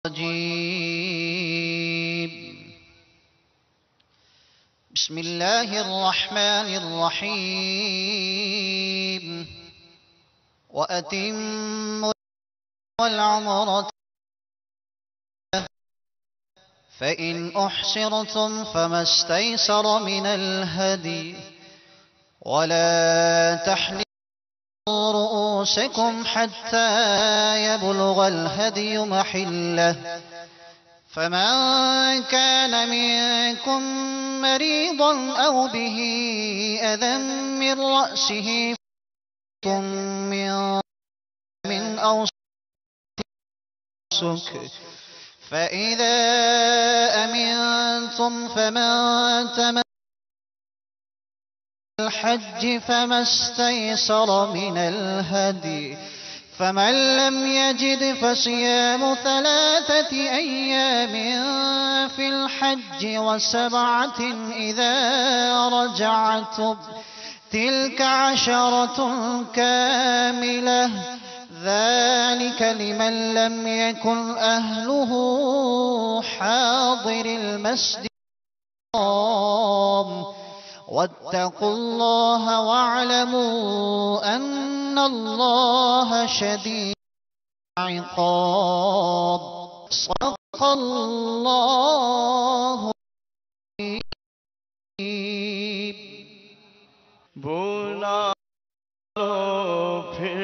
الرجيم بسم الله الرحمن الرحيم وأتموا العمرة فإن أحصرتم فما استيسر من الهدي ولا تحلقوا رؤوسكم حتى يبلغ الهدي محله فمن كان منكم مريضا أو به أذى من رأسه من أوسك فإذا أمنتم فمن تمتع الحج فما استيسر من الهدي فمن لم يجد فصيام 3 أيام في الحج و7 إذا رجعتم تلك 10 كاملة ذلك لمن لم يكن أهله حاضر المسجد الحرام واتقوا الله واعلموا أن الله شديد العقاب صدق الله بلا لو پھر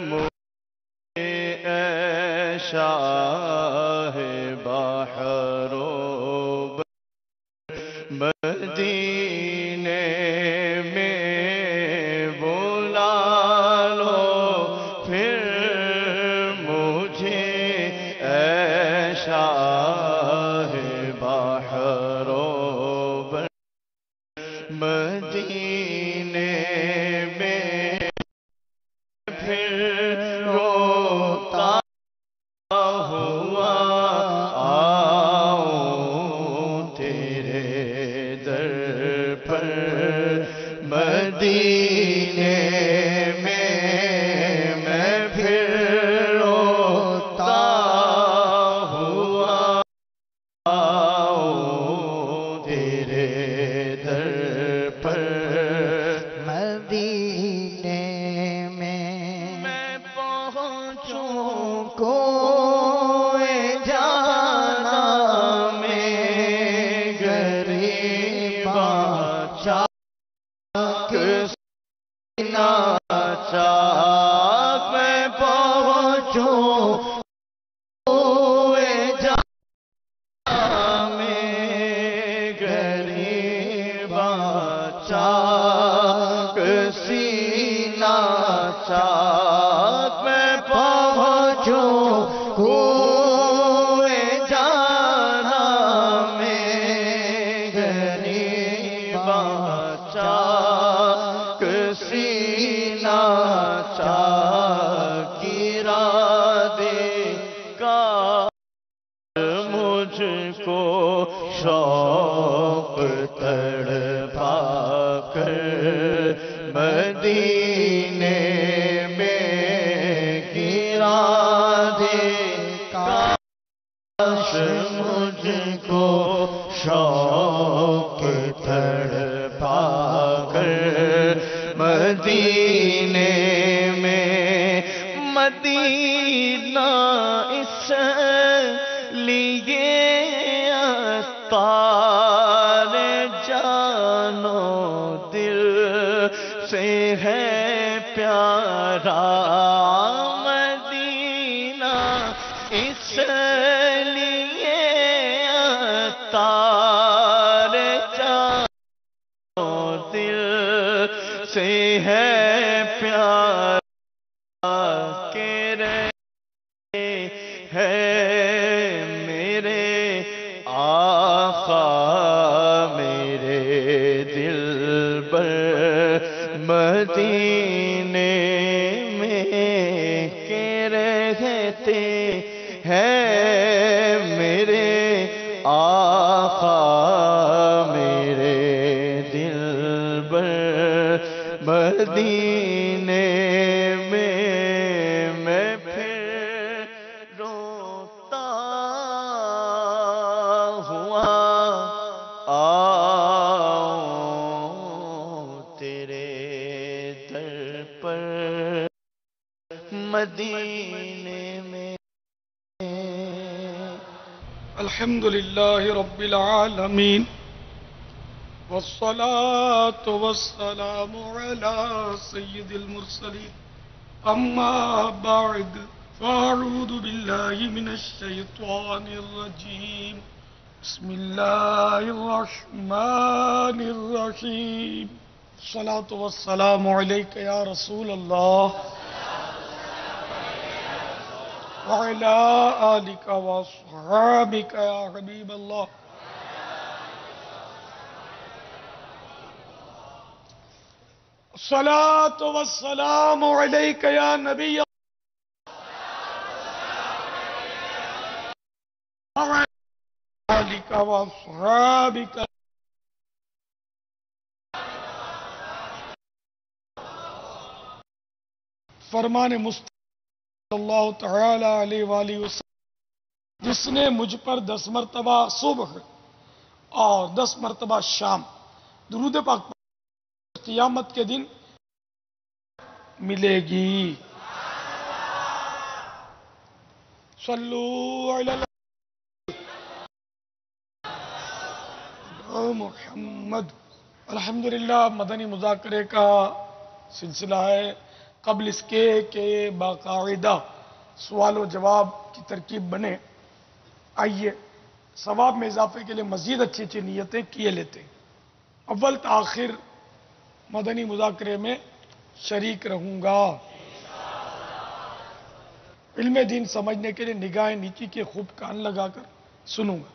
مجھے اے شاہ بحر و مدینے میں بلا لو پھر مجھے اے شاہ بحر و مدینے میں پھر روتا ہوا آؤں تیرے در پر مدینے میں میں پھر روتا ہوا آؤں تیرے در مدینے میں پہنچوں کوئے جانا میں غریبا چاک سینا چاک میں پہنچوں کوئے جانا میں غریبا چاک سینا چاک میں پہنچوں کوئے جانا میں غریبا چاک سینا چاک ارادے کا مجھ کو شوق تڑپا کر مدینے میں گرا دے کاش مجھ کو شوق تڑپا کر مدینے میں مدینہ اس لیے عطار جانو دل سے ہے پیارا مدینہ اس لیے عطار جانو دل سے ہے پیارا کہ رہے ہے میرے آقا میرے دل پر مدینے میں کہ رہتے ہیں میرے آقا میرے دل پر مدینے میں پھر روتا مدینے میں الحمد للہ رب العالمین والصلاة والسلام على سید المرسلین اما بعد فاعوذ باللہ من الشیطان الرجیم بسم اللہ الرحمن الرحیم الصلاة والسلام علیک یا رسول اللہ وعلى آلك وصحابك يا حبيب الله الصلاة والسلام عليك يا نبي وعلى آلك وصحابك فرمان مصطفیٰ صلی اللہ تعالی علیہ وآلہ وسلم جس نے مجھ پر 10 مرتبہ صبح اور 10 مرتبہ شام درود پاک قیامت کے دن ملے گی. صلو علی محمد. الحمدللہ مدنی مذاکرے کا سلسلہ ہے. قبل اس کے کہ باقاعدہ سوال و جواب کی ترکیب بنے، آئیے ثواب میں اضافے کے لیے مزید اچھی اچھی نیتیں کیے لیتے ہیں. اول تاخیر مدنی مذاکرے میں شریک رہوں گا. علم دین سمجھنے کے لیے نگاہیں نیچی کے خوب کان لگا کر سنوں گا.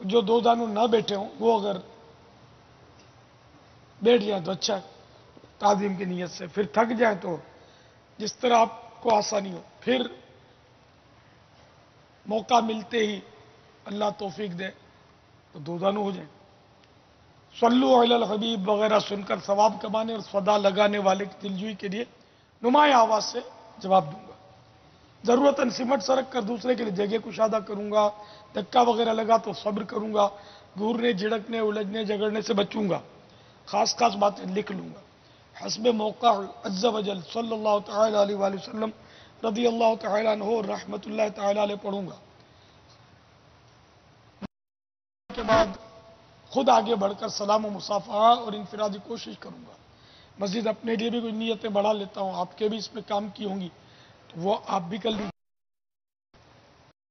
جو دو دانوں نہ بیٹھے ہوں وہ اگر بیٹھ جائیں تو اچھا ہے تعظیم کی نیت سے، پھر تھک جائیں تو جس طرح آپ کو آسانی ہو، پھر موقع ملتے ہی اللہ توفیق دے تو دو دانوں ہو جائیں. صلو علی الحبیب وغیرہ سن کر ثواب کمانے اور صدا لگانے والے کی دلجوئی کے لیے نمایاں آواز سے جواب دوں گا. ضرورتاً سمٹ سرک کر دوسرے کے لیے جگہ کشادہ کروں گا. دھکا وغیرہ لگا تو صبر کروں گا. گورنے جھڑکنے الجھنے جگڑنے سے بچوں گا. خاص خاص باتیں لکھ لوں گا. حسب موقع عز و جل صلی اللہ تعالی علیہ وآلہ وسلم رضی اللہ تعالی عنہ اور رحمت اللہ تعالی علیہ پڑھوں گا. کے بعد خود آگے بڑھ کر سلام و مصافحہ اور انفرادی کوشش کروں گا. مزید اپنے لیے بھی کوئی نیتیں بڑھا لیتا ہوں، آپ کے بھی اس میں کام کی ہوں گی تو وہ آپ بھی کر لیجیے.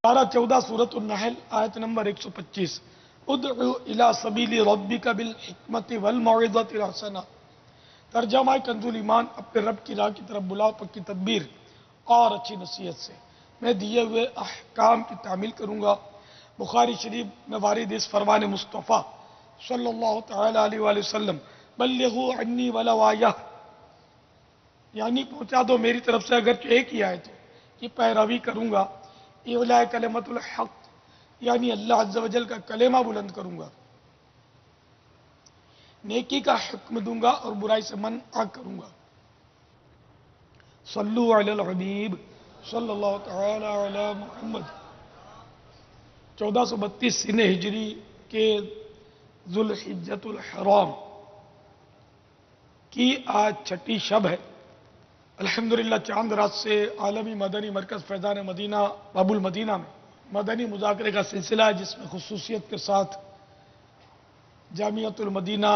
14 سورۃ النحل آیت نمبر 125. ادعو الی سبیل ربک بالحکمت والموعظۃ الحسنہ. ترجمہ کنز ایمان، اپنے رب کی راہ کی طرف بلاؤ پکی تدبیر اور اچھی نصیحت سے. میں دیے ہوئے احکام کی تعمیل کروں گا. بخاری شریف میں وارد اس فرمان مصطفیٰ صلی اللہ تعالی علیہ وآلہ وسلم بلغوا عنی ولو آیہ، یعنی پہنچا دو میری طرف سے اگرچہ ایک ہی آیت ہو، کی پیروی کروں گا. اعلاء کلمۃ الحق، یعنی اللہ عز و جل کا کلمہ بلند کروں گا. نیکی کا حکم دوں گا اور برائی سے منع کروں گا. صلو علی الحبیب صلی اللہ تعالی علی محمد. 1432 سن ہجری کے ذوالحجۃ الحرام کی آج چھٹی شب ہے. الحمدللہ چاند رات سے عالمی مدنی مرکز فیضان مدینہ باب المدینہ میں مدنی مذاکرے کا سلسلہ ہے، جس میں خصوصیت کے ساتھ جامعۃ المدینہ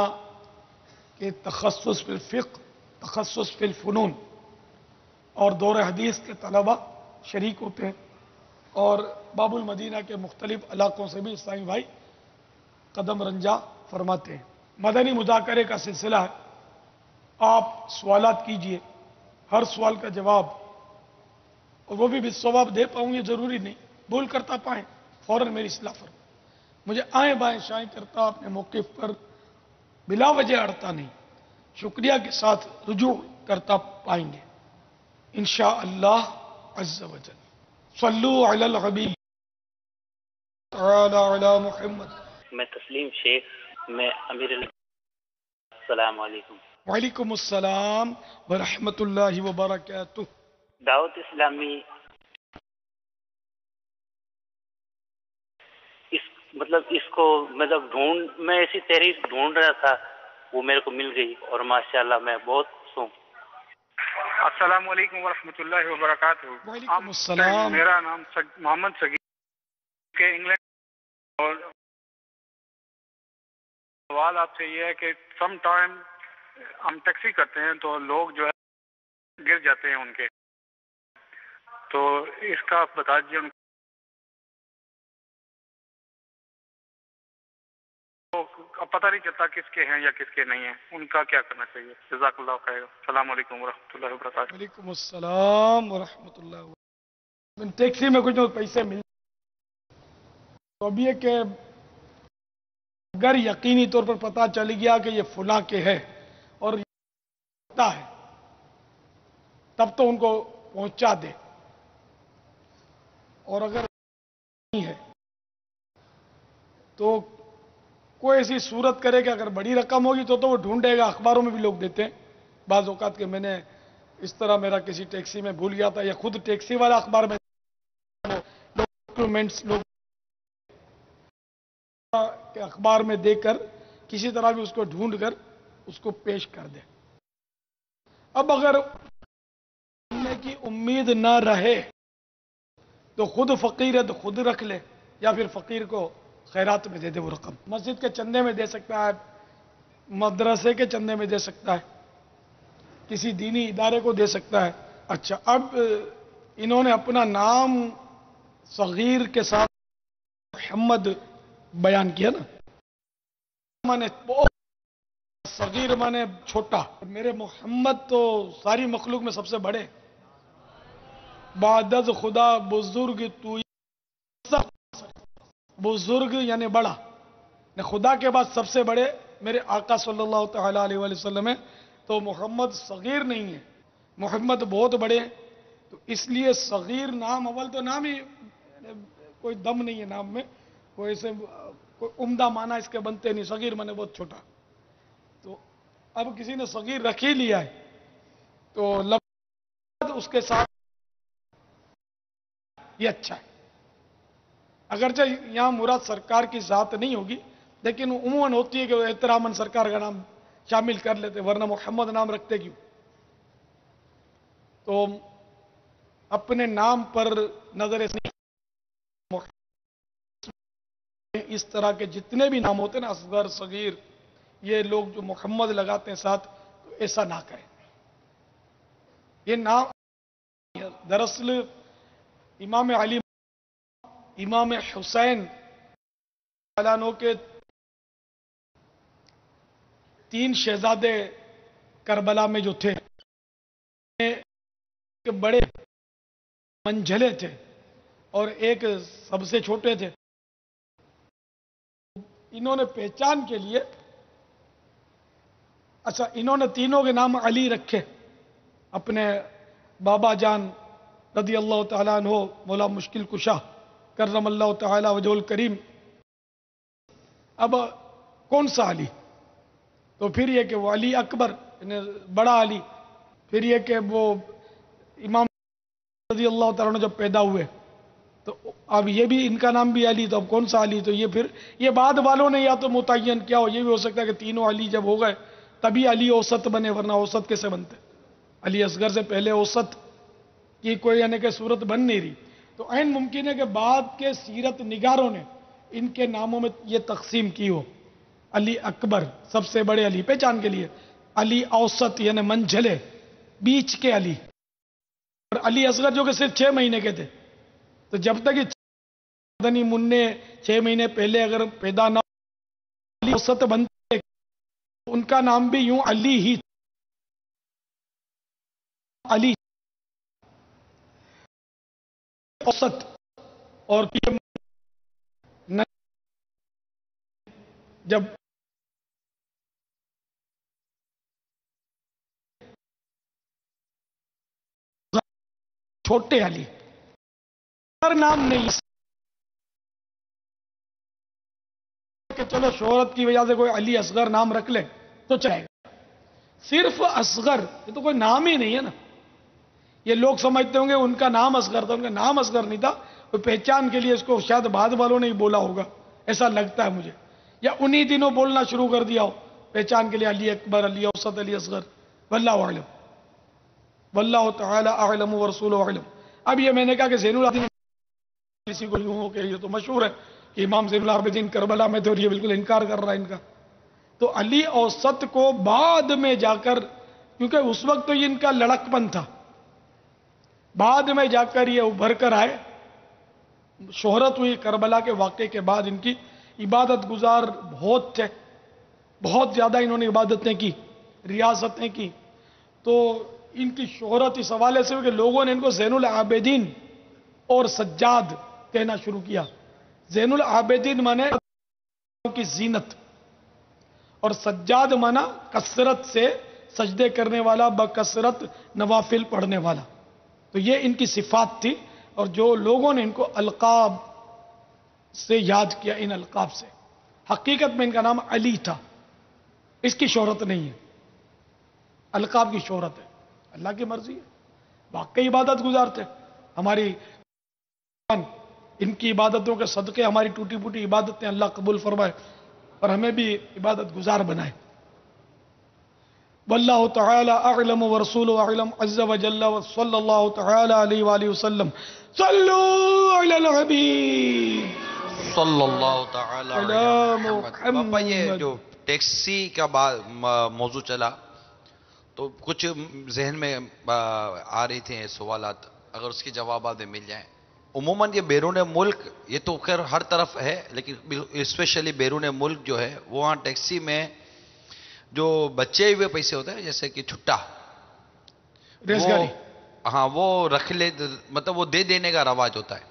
کے تخصص فی الفقہ، تخصص فی الفنون اور دور حدیث کے طلبہ شریک ہوتے ہیں، اور باب المدینہ کے مختلف علاقوں سے بھی اسلامی بھائی قدم رنجا فرماتے ہیں. مدنی مذاکرے کا سلسلہ ہے. آپ سوالات کیجئے، ہر سوال کا جواب، اور وہ بھی بالصواب دے پاؤں یہ ضروری نہیں، بھول کرتا پائیں فوراً میری اصلاح فرمائیں. مجھے آئیں بائیں شائیں کرتا اپنے موقف پر بلا وجہ اڑتا نہیں، شکریہ کے ساتھ رجوع کرتا پائیں گے انشاءاللہ عز و جل. صلو علی الحبیب تعالی علی محمد. میں تسلیم شیخ، میں امیر السلام علیکم. وعلیکم السلام ورحمۃ اللہ وبرکاتہ. دعوت اسلامی اس کو میں ایسی تحریر ڈھونڈ رہا تھا، وہ میرے کو مل گئی اور ماشاءاللہ میں بہت خوش ہوں. السلام علیکم ورحمۃ اللہ وبرکاتہ. وعلیکم السلام. میرا نام محمد سگیر کے انگلینڈ. اور سوال آپ سے یہ ہے کہ سم ٹائم ہم ٹیکسی کرتے ہیں تو لوگ جو ہے گر جاتے ہیں ان کے، تو اس کا آپ بتا دیجیے. ان کو پتہ نہیں چلتا کس کے ہیں یا کس کے نہیں ہیں، ان کا کیا کرنا چاہیے؟ جزاک اللہ خیر. السلام علیکم ورحمۃ اللہ وبرکاتہ. وعلیکم السلام ورحمۃ اللہ وبرکاتہ. ٹیکسی میں کچھ نہ پیسے مل تو اب یہ کہ اگر یقینی طور پر پتا چل گیا کہ یہ فلاں کے ہے اور ہے تب تو ان کو پہنچا دے، اور اگر نہیں ہے تو کوئی ایسی صورت کرے کہ اگر بڑی رقم ہوگی تو وہ ڈھونڈے گا. اخباروں میں بھی لوگ دیتے ہیں بعض اوقات کہ میں نے اس طرح میرا کسی ٹیکسی میں بھول گیا تھا، یا خود ٹیکسی والا اخبار میں ڈاکومنٹس لوگ کہ اخبار میں دے کر کسی طرح بھی اس کو ڈھونڈ کر اس کو پیش کر دے. اب اگر ملنے کی امید نہ رہے تو خود فقیر ہے تو خود رکھ لے، یا پھر فقیر کو خیرات میں دے دے. وہ رقم مسجد کے چندے میں دے سکتا ہے، مدرسے کے چندے میں دے سکتا ہے، کسی دینی ادارے کو دے سکتا ہے. اچھا، اب انہوں نے اپنا نام صغیر کے ساتھ محمد بیان کیا نا، مانے صغیر مانے چھوٹا. میرے محمد تو ساری مخلوق میں سب سے بڑے، بعد از خدا بزرگ تو بزرگ یعنی بڑا، خدا کے بعد سب سے بڑے میرے آقا صلی اللہ تعالی علیہ وآلہ وسلم ہے. تو محمد صغیر نہیں ہے، محمد بہت بڑے. تو اس لیے صغیر نام، اول تو نام ہی کوئی دم نہیں ہے نام میں، کوئی ایسے کوئی عمدہ معنی اس کے بنتے نہیں. صغیر مانے بہت چھوٹا. تو اب کسی نے صغیر رکھ ہی لیا ہے تو لفظ اس کے ساتھ یہ اچھا ہے. اگرچہ یہاں مراد سرکار کی ذات نہیں ہوگی، لیکن عموماً ہوتی ہے کہ وہ احتراماً سرکار کا نام شامل کر لیتے، ورنہ محمد نام رکھتے کیوں؟ تو اپنے نام پر نظر اس طرح کے جتنے بھی نام ہوتے ہیں نا، اصغر صغیر، یہ لوگ جو محمد لگاتے ہیں ساتھ، تو ایسا نہ کریں. یہ نام دراصل امام علی، امام حسین عنہ کے 3 شہزادے کربلا میں جو تھے، بڑے منجھلے تھے اور ایک سب سے چھوٹے تھے. انہوں نے پہچان کے لیے، اچھا انہوں نے تینوں کے نام علی رکھے، اپنے بابا جان رضی اللہ تعالیٰ عنہ مولا مشکل کشا کرم اللہ تعالیٰ وجہ الکریم. اب کون سا علی؟ تو پھر یہ کہ وہ علی اکبر یعنی بڑا علی، پھر یہ کہ وہ امام رضی اللہ تعالیٰ عنہ جب پیدا ہوئے تو اب یہ بھی ان کا نام بھی علی، تو اب کون سا علی؟ تو یہ پھر یہ بعد والوں نے یا تو متعین کیا ہو، یہ بھی ہو سکتا ہے کہ تینوں علی جب ہو گئے تبھی علی اوسط بنے، ورنہ اوسط کیسے بنتے؟ علی اصغر سے پہلے اوسط کی کوئی یعنی کہ صورت بن نہیں رہی. تو عین ممکن ہے کہ بعد کے سیرت نگاروں نے ان کے ناموں میں یہ تقسیم کی ہو. علی اکبر سب سے بڑے علی پہچان کے لیے، علی اوسط یعنی منجھلے بیچ کے علی، اور علی اصغر جو کہ صرف 6 مہینے کے تھے. تو جب تک یہ مدنی منع 6 مہینے پہلے اگر پیدا نہ علی اوسط بنتے، ان کا نام بھی یوں علی ہی علی اوسط. اور جب چھوٹے علی ہر نام نہیں کہ چلو شہرت کی وجہ سے کوئی علی اصغر نام رکھ لے تو چلے گا. صرف اصغر یہ تو کوئی نام ہی نہیں ہے نا. یہ لوگ سمجھتے ہوں گے ان کا نام اصغر تھا، ان کا نام اصغر نہیں تھا، وہ پہچان کے لیے اس کو شاید بعد والوں نے ہی بولا ہوگا، ایسا لگتا ہے مجھے، یا انہی دنوں بولنا شروع کر دیا ہو پہچان کے لیے علی اکبر، علی اوسط، علی اصغر، واللہ اعلم. واللہ تعالی اعلم ورسولہ اعلم. اب یہ میں نے کہا کہ زین العابدین کسی کو یوں ہو کہ یہ تو مشہور ہے کہ امام زین العابدین کربلا میں تھے اور یہ بالکل انکار کر رہا ہے ان کا. تو علی اوسط کو بعد میں جا کر، کیونکہ اس وقت تو یہ ان کا لڑک پن تھا، بعد میں جا کر یہ ابھر کر آئے، شہرت ہوئی کربلا کے واقعے کے بعد. ان کی عبادت گزار بہت تھے، بہت زیادہ انہوں نے عبادتیں کی، ریاستیں کی. تو ان کی شہرت اس حوالے سے ہوئی کہ لوگوں نے ان کو زین العابدین اور سجاد کہنا شروع کیا. زین العابدین مانے کی زینت، اور سجاد مانا کثرت سے سجدے کرنے والا، بکثرت نوافل پڑھنے والا. تو یہ ان کی صفات تھی، اور جو لوگوں نے ان کو القاب سے یاد کیا، ان القاب سے. حقیقت میں ان کا نام علی تھا، اس کی شہرت نہیں ہے، القاب کی شہرت ہے. اللہ کی مرضی ہے، واقعی عبادت گزار تھے. ہماری ان کی عبادتوں کے صدقے ہماری ٹوٹی پھوٹی عبادتیں اللہ قبول فرمائے اور ہمیں بھی عبادت گزار بنائے. واللہ تعالی اعلم ورسولہ اعلم عز وجل وصلی اللہ تعالی علیہ وآلہ وسلم. صلو علی الحبیب صلی اللہ تعالی علیہ محمد. باپا یہ جو ٹیکسی کا موضوع چلا تو کچھ ذہن میں آ رہی تھے سوالات، اگر اس کے جوابات مل جائیں. عموماً یہ بیرون ملک، یہ تو خیر ہر طرف ہے، لیکن اسپیشلی بیرون ملک جو ہے وہاں ٹیکسی میں جو بچے ہوئے پیسے ہوتے ہیں، جیسے کہ چھٹا، ہاں وہ رکھ لے، مطلب وہ دے دینے کا رواج ہوتا ہے.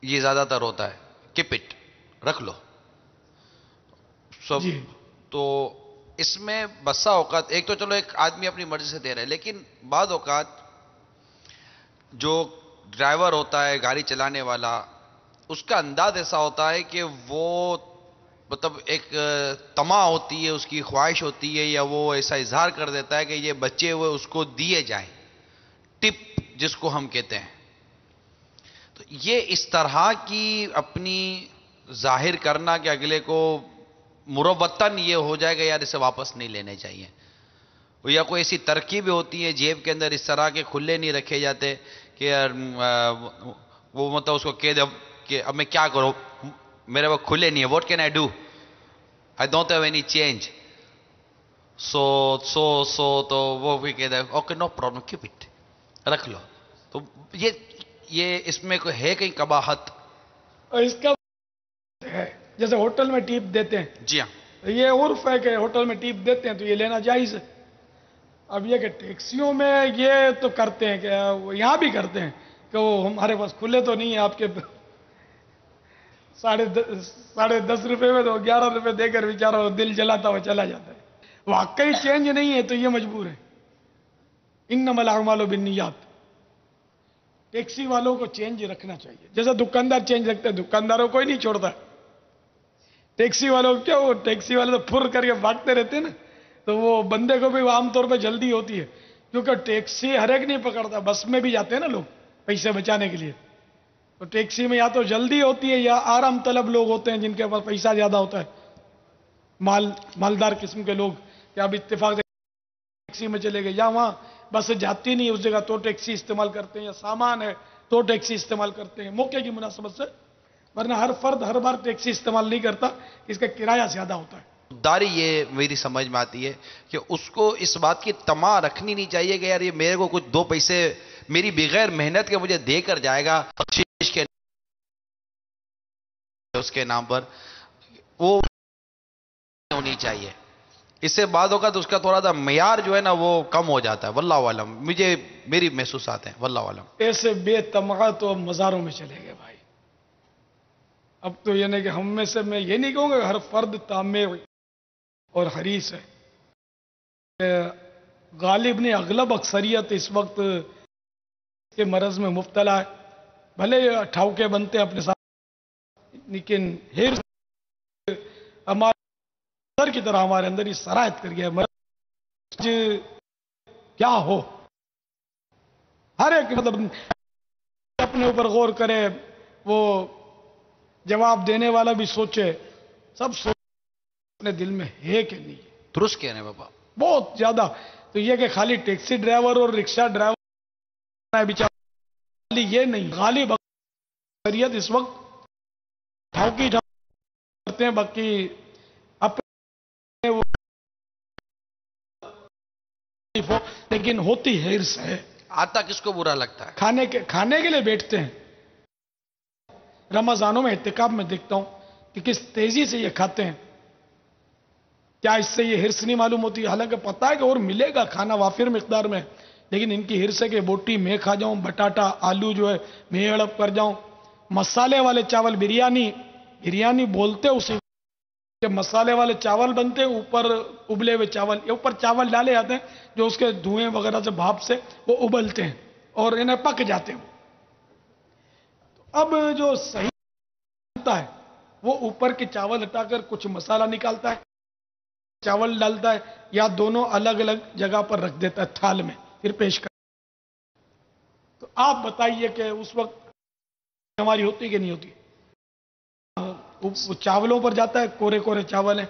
یہ زیادہ تر ہوتا ہے کیپ اٹ، رکھ لو سب. تو اس میں بسا اوقات ایک تو چلو ایک آدمی اپنی مرضی سے دے رہا ہے، لیکن بعض اوقات جو ڈرائیور ہوتا ہے، گاڑی چلانے والا، اس کا انداز ایسا ہوتا ہے کہ وہ مطلب ایک طمع ہوتی ہے، اس کی خواہش ہوتی ہے، یا وہ ایسا اظہار کر دیتا ہے کہ یہ بچے ہوئے اس کو دیے جائیں، ٹپ جس کو ہم کہتے ہیں. تو یہ اس طرح کی اپنی ظاہر کرنا کہ اگلے کو مروتاً یہ ہو جائے گا یار اسے واپس نہیں لینے چاہیے، یا کوئی ایسی ترکیبیں ہوتی ہیں جیب کے اندر اس طرح کے کھلے نہیں رکھے جاتے کہ یار وہ مطلب اس کو کہہ دے کہ اب میں کیا کروں، میرے وہ کھلے نہیں ہے، what can I do, I don't have any change. تو وہ بھی کہتا ہے okay no problem keep it, رکھ لو. تو یہ اس میں کوئی ہے کہیں قباحت؟ اس کا ہے جیسے ہوٹل میں ٹیپ دیتے ہیں، جی ہاں، یہ عرف ہے کہ ہوٹل میں ٹیپ دیتے ہیں تو یہ لینا جائز ہے. اب یہ کہ ٹیکسیوں میں یہ تو کرتے ہیں کہ یہاں بھی کرتے ہیں کہ وہ ہمارے پاس کھلے تو نہیں ہیں آپ کے، $10.5 میں تو 11 روپے دے کر بیچارہ دل جلاتا ہوا چلا جاتا ہے. واقعی چینج نہیں ہے تو یہ مجبور ہے. انما الاعمال بالنیات. ٹیکسی والوں کو چینج رکھنا چاہیے، جیسے دکاندار چینج رکھتے ہیں، دکانداروں کوئی نہیں چھوڑتا. ٹیکسی والوں کیا، وہ ٹیکسی والے تو پھر کر کے بھاگتے رہتے ہیں نا، تو وہ بندے کو بھی عام طور پہ جلدی ہوتی ہے، کیونکہ ٹیکسی ہر ایک نہیں پکڑتا. بس میں بھی جاتے ہیں نا لوگ پیسے بچانے کے لیے، تو ٹیکسی میں یا تو جلدی ہوتی ہے یا آرام طلب لوگ ہوتے ہیں جن کے پاس پیسہ زیادہ ہوتا ہے، مالدار قسم کے لوگ، یا اب اتفاق سے ٹیکسی میں چلے گئے، یا وہاں بس جاتی نہیں اس جگہ تو ٹیکسی استعمال کرتے ہیں، یا سامان ہے تو ٹیکسی استعمال کرتے ہیں موقع کی مناسبت سے. ورنہ ہر فرد ہر بار ٹیکسی استعمال نہیں کرتا، اس کا کرایہ زیادہ ہوتا ہے. داری یہ میری سمجھ میں آتی ہے کہ اس کو اس بات کی طمع رکھنی نہیں چاہیے کہ یار یہ میرے کو کچھ 2 پیسے میری بغیر محنت کے مجھے دے کر جائے گا بخشش کے اس کے نام پر، وہ ہونی چاہیے. اس سے بعد ہوگا تو اس کا تھوڑا سا معیار جو ہے نا وہ کم ہو جاتا ہے. واللہ عالم، میری محسوسات ہیں. واللہ عالم. ایسے بے تمغہ تو اب مزاروں میں چلے گئے بھائی. اب تو یہ نہیں کہ ہم میں سے، میں یہ نہیں کہوں گا کہ ہر فرد تامع اور حریص ہے. غالب نے اغلب اکثریت اس وقت کے مرض میں مبتلا ہے. بھلے ٹھاوکے بنتے ہیں اپنے ساتھ، لیکن ہمارے اندر کی طرح ہمارے اندر ہی سرایت کر گیا ہے. مرض کیا ہو، ہر ایک مطلب اپنے اوپر غور کرے، وہ جواب دینے والا بھی سوچے، سب سوچے اپنے دل میں ہے کہ نہیں. درست کہہ رہے ہیں بابا. بہت زیادہ تو یہ کہ خالی ٹیکسی ڈرائیور اور رکشہ ڈرائیور ہے بیچارہ، خالی یہ نہیں، غالب اکثریت اس وقت ٹھوکی کرتے ہیں، باقی اپنے وہ لیکن ہوتی ہرس ہے. آتا کس کو برا لگتا ہے؟ کھانے کے لیے بیٹھتے ہیں. رمضانوں میں اعتکاف میں دیکھتا ہوں کہ کس تیزی سے یہ کھاتے ہیں. کیا اس سے یہ ہرس نہیں معلوم ہوتی؟ حالانکہ پتہ ہے کہ اور ملے گا کھانا وافر مقدار میں، لیکن ان کی ہرس ہے کہ بوٹی میں کھا جاؤں، بٹاٹا آلو جو ہے میں اڑپ کر جاؤں. مسالے والے چاول، بریانی بولتے اسے کہ مسالے والے چاول بنتے ہیں، اوپر ابلے ہوئے چاول، یہ اوپر چاول ڈالے جاتے ہیں جو اس کے دھوئیں وغیرہ سے بھاپ سے وہ ابلتے ہیں اور انہیں پک جاتے ہیں. اب جو صحیح ہوتا ہے وہ اوپر کے چاول ہٹا کر کچھ مسالہ نکالتا ہے، چاول ڈالتا ہے، یا دونوں الگ الگ جگہ پر رکھ دیتا ہے تھال میں، پھر پیش کر. تو آپ بتائیے کہ اس وقت ہماری ہوتی کہ نہیں ہوتی؟ وہ چاولوں پر جاتا ہے، کورے کورے چاول ہیں،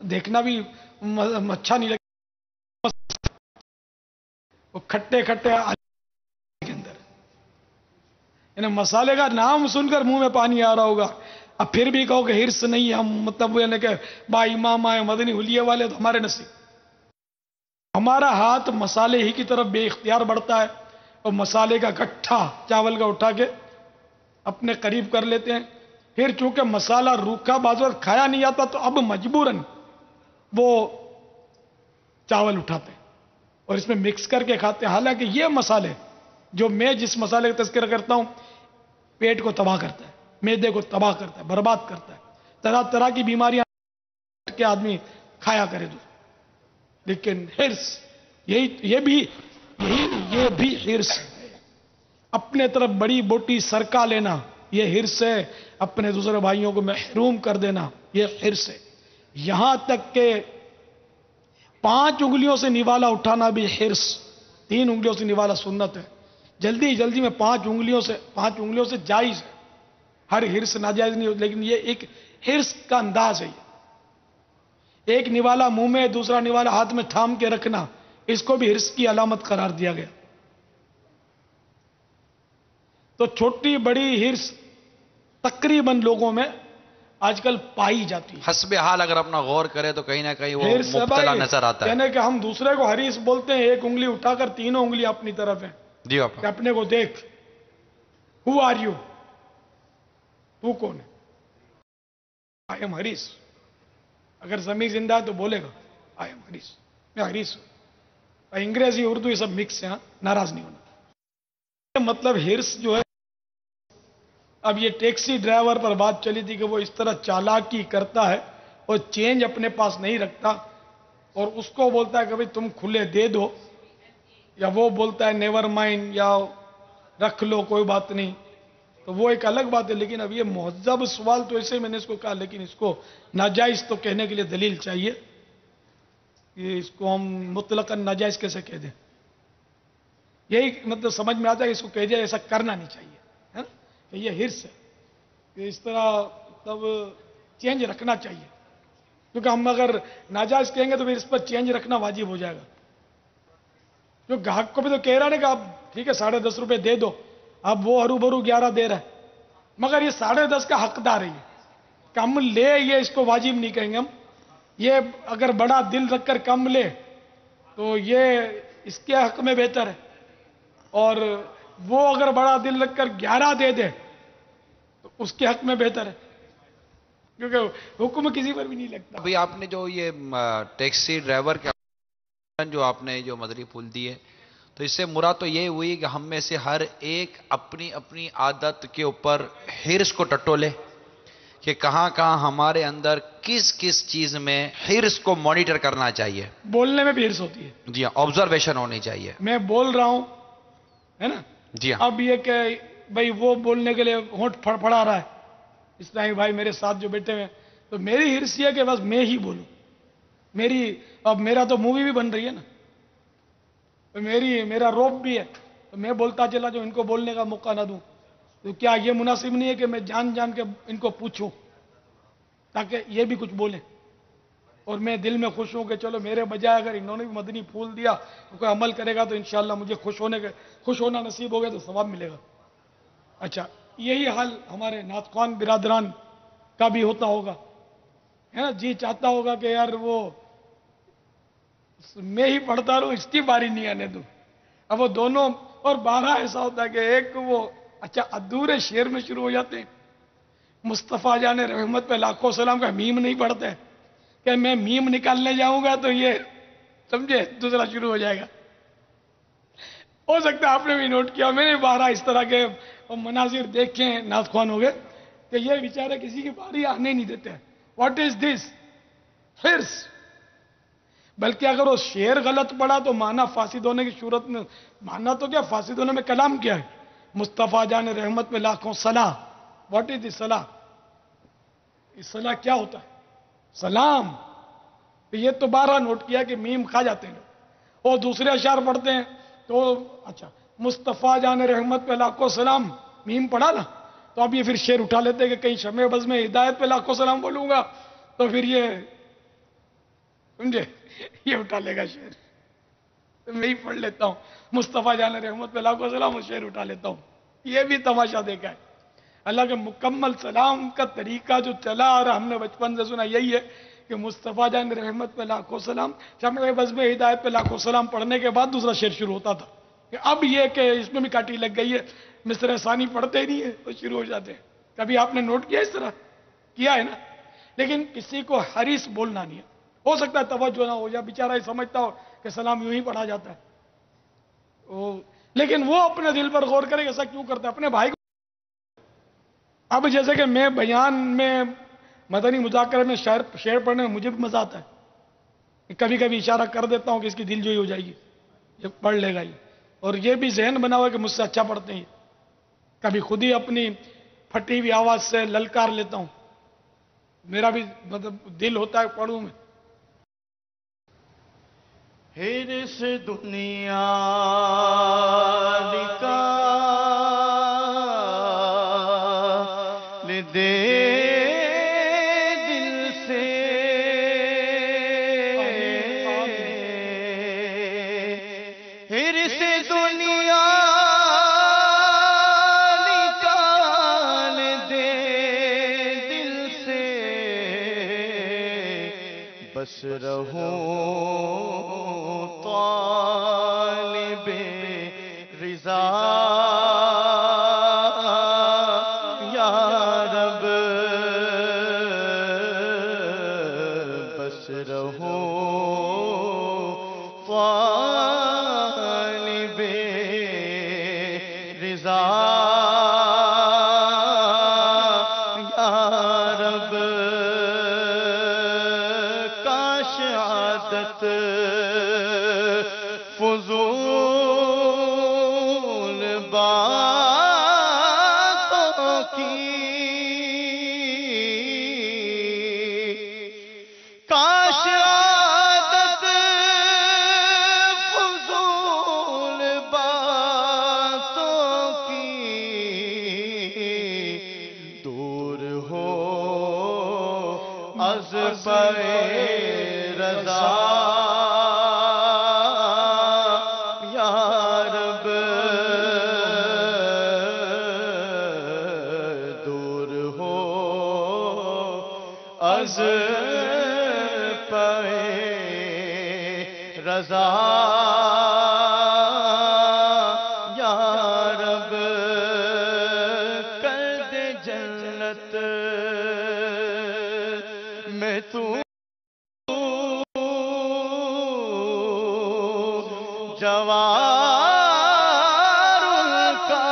دیکھنا بھی اچھا نہیں لگتا، وہ کھٹے کھٹے کے اندر، یعنی مسالے کا نام سن کر منہ میں پانی آ رہا ہوگا. اب پھر بھی کہو کہ ہرس نہیں، ہم مطلب یعنی کہ با امام آئے مدنی حلیے والے، تو ہمارے نصیب. ہمارا ہاتھ مسالے ہی کی طرف بے اختیار بڑھتا ہے اور مسالے کا گٹھا چاول کا اٹھا کے اپنے قریب کر لیتے ہیں. پھر چونکہ مسالہ روکھا بعض وقت کھایا نہیں جاتا تو اب مجبوراً وہ چاول اٹھاتے ہیں اور اس میں مکس کر کے کھاتے ہیں. حالانکہ یہ مسالے جو میں جس مسالے کا تذکرہ کرتا ہوں پیٹ کو تباہ کرتا ہے، معدے کو تباہ کرتا ہے، برباد کرتا ہے، طرح طرح کی بیماریاں کے آدمی کھایا کرے تو. لیکن ہرس یہ بھی ہرس ہے. اپنے طرف بڑی بوٹی سرکا لینا یہ ہرس ہے، اپنے دوسرے بھائیوں کو محروم کر دینا یہ ہرس ہے. یہاں تک کہ 5 انگلیوں سے نوالا اٹھانا بھی ہرس، 3 انگلیوں سے نوالا سنت ہے. جلدی میں 5 انگلیوں سے جائز ہے. ہر ہرس ناجائز نہیں ہوتی، لیکن یہ ایک ہرس کا انداز ہے. ایک نوالا منہ میں، دوسرا نوالا ہاتھ میں تھام کے رکھنا، اس کو بھی ہرس کی علامت قرار دیا گیا. تو چھوٹی بڑی ہرس تقریباً لوگوں میں آج کل پائی جاتی ہے. حسب حال اگر اپنا غور کرے تو کہیں نہ کہیں وہ ہرس مبتلا نظر آتا ہے. یعنی کہ ہم دوسرے کو ہریس بولتے ہیں، ایک انگلی اٹھا کر 3 انگلی اپنی طرف ہیں جی کہ پاپا. اپنے کو دیکھ، ہو آر یو، تو کون ہے؟ I am Haris. اگر ضمیر زندہ ہے تو بولے گا آئی ایم ہریس، میں ہریس ہوں. انگریزی اردو یہ سب مکس ہے، ناراض نہیں ہونا. مطلب ہرس جو ہے، اب یہ ٹیکسی ڈرائیور پر بات چلی تھی کہ وہ اس طرح چالاکی کرتا ہے اور چینج اپنے پاس نہیں رکھتا اور اس کو بولتا ہے کہ بھئی تم کھلے دے دو، یا وہ بولتا ہے نیور مائنڈ یا رکھ لو کوئی بات نہیں. تو وہ ایک الگ بات ہے. لیکن اب یہ مہذب سوال تو ایسے میں نے اس کو کہا، لیکن اس کو ناجائز تو کہنے کے لیے دلیل چاہیے. یہ اس کو ہم مطلقاً ناجائز کیسے کہہ دیں؟ یہی مطلب سمجھ میں آتا ہے کہ اس کو کہہ دیا ایسا کرنا نہیں چاہیے کہ یہ ہرس ہے، کہ اس طرح تب چینج رکھنا چاہیے. کیونکہ ہم اگر ناجائز کہیں گے تو پھر اس پر چینج رکھنا واجب ہو جائے گا. جو گاہک کو بھی تو کہہ رہا ہے کہ آپ ٹھیک ہے 10.5 روپے دے دو، اب وہ ہرو بھرو 11 دے رہا ہے، مگر یہ 10.5 کا حقدار ہے. یہ کم لے، یہ اس کو واجب نہیں کہیں گے ہم. یہ اگر بڑا دل رکھ کر کم لے تو یہ اس کے حق میں بہتر ہے، اور وہ اگر بڑا دل رکھ کر 11 دے دے تو اس کے حق میں بہتر ہے، کیونکہ حکم کسی پر بھی نہیں لگتا. ابھی آپ نے جو یہ ٹیکسی ڈرائیور کے جو آپ نے جو مدری پھول دی ہے، تو اس سے مراد تو یہ ہوئی کہ ہم میں سے ہر ایک اپنی اپنی عادت کے اوپر ہرس کو ٹٹولے کہ کہاں کہاں ہمارے اندر کس کس چیز میں ہرس کو مانیٹر کرنا چاہیے. بولنے میں بھی ہرس ہوتی ہے. جی ہاں، آبزرویشن ہونی چاہیے. میں بول رہا ہوں ہے نا، جی ہاں. اب یہ کہ بھائی وہ بولنے کے لیے ہونٹ پھڑپڑا رہا ہے، اس طرح بھائی میرے ساتھ جو بیٹھے ہوئے، تو میری ہرس یہ کہ بس میں ہی بولوں. اب میرا تو مووی بھی بن رہی ہے نا، میرا روپ بھی ہے، تو میں بولتا چلا جو ان کو بولنے کا موقع نہ دوں. تو کیا یہ مناسب نہیں ہے کہ میں جان کے ان کو پوچھوں تاکہ یہ بھی کچھ بولیں؟ اور میں دل میں خوش ہوں کہ چلو میرے بجائے اگر انہوں نے بھی مدنی پھول دیا تو کوئی عمل کرے گا تو انشاءاللہ مجھے خوش ہونا نصیب ہو گیا تو ثواب ملے گا. اچھا یہی حال ہمارے نعت خوان برادران کا بھی ہوتا ہوگا ہے نا. جی چاہتا ہوگا کہ یار وہ میں ہی پڑھتا رہوں, اس کی باری نہیں آنے دوں. اب وہ دونوں اور 12 ایسا ہوتا ہے کہ ایک وہ اچھا ادھورے شعر میں شروع ہو جاتے ہیں. مصطفیٰ جان رحمت پہ لاکھوں سلام کا میم نہیں پڑھتے کہ میں میم نکالنے جاؤں گا تو یہ سمجھے دوسرا شروع ہو جائے گا. ہو سکتا ہے آپ نے بھی نوٹ کیا, میں نے 12 اس طرح کے مناظر دیکھے ہیں نعت خوان ہو گئے کہ یہ بیچارے کسی کی باری آنے نہیں دیتے. واٹ از دس حرص. بلکہ اگر وہ شعر غلط پڑا تو معنی فاسد ہونے کی صورت میں, معنی تو کیا فاسد ہونے میں کلام کیا ہے. مصطفیٰ جان رحمت پہ لاکھوں صلاح. واٹ از دی صلاح. صلاح کیا ہوتا ہے؟ سلام. یہ تو 12 نوٹ کیا کہ میم کھا جاتے ہیں. اور دوسرے اشعار پڑھتے ہیں تو اچھا مصطفیٰ جان رحمت پہ لاکھوں سلام میم پڑھا نا, تو اب یہ پھر شعر اٹھا لیتے کہ کہیں شمع بز میں ہدایت پہ لاکھوں سلام بولوں گا تو پھر یہ سمجھے یہ اٹھا لے گا شعر. میں ہی پڑھ لیتا ہوں مصطفیٰ جان رحمت پہ لاکھوں سلام اور شعر اٹھا لیتا ہوں. یہ بھی تماشا دیکھا ہے. اللہ کے مکمل سلام کا طریقہ جو چلا اور ہم نے بچپن سے سنا یہی ہے کہ مصطفیٰ جان رحمت پہ لاکھوں سلام, شمع بز میں ہدایت پہ لاکھوں سلام پڑھنے کے بعد دوسرا شعر شروع ہوتا تھا. کہ اب یہ کہ اس میں بھی کاٹی لگ گئی ہے, مصرع ثانی پڑھتے ہی نہیں ہے تو شروع ہو جاتے ہیں. کبھی آپ نے نوٹ کیا اس طرح کیا ہے نا. لیکن کسی کو حریص بولنا نہیں ہے. ہو سکتا ہے توجہ نہ ہو یا بیچارہ یہ سمجھتا ہو کہ سلام یوں ہی پڑھا جاتا ہے, لیکن وہ اپنے دل پر غور کرے ایسا کیوں کرتا ہے اپنے بھائی کو. اب جیسے کہ میں بیان میں مدنی مذاکرے میں شعر پڑھنے میں مجھے بھی مزہ آتا ہے. کبھی کبھی اشارہ کر دیتا ہوں کہ اس کی دل جوئی ہو جائے گی, یہ پڑھ لے گا یہ. اور یہ بھی ذہن بنا ہوا کہ مجھ سے اچھا پڑھتے ہیں. کبھی خود ہی اپنی پھٹی ہوئی آواز سے للکار لیتا ہوں. میرا بھی مطلب دل ہوتا ہے پڑھوں میں. حرص دنیا کا دے دل سے حرص دنیا نکال دے دل سے بس رہوں طالب رضا یا رب بس رہوں طالب رضا یا رب کاش عادت فضول باتوں کی کاش عادت فضول باتوں کی دور ہو از پہ رضا از پہ رضا یا رب کر دے جنت میں تو جوار کا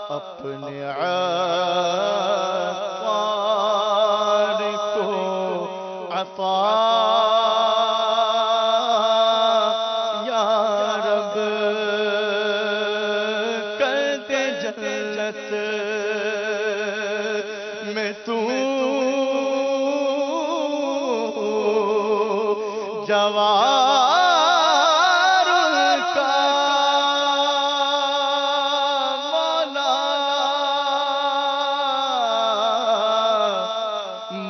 اپنے عطار کو عطا یا رب کر دے جنت میں تو جوار کا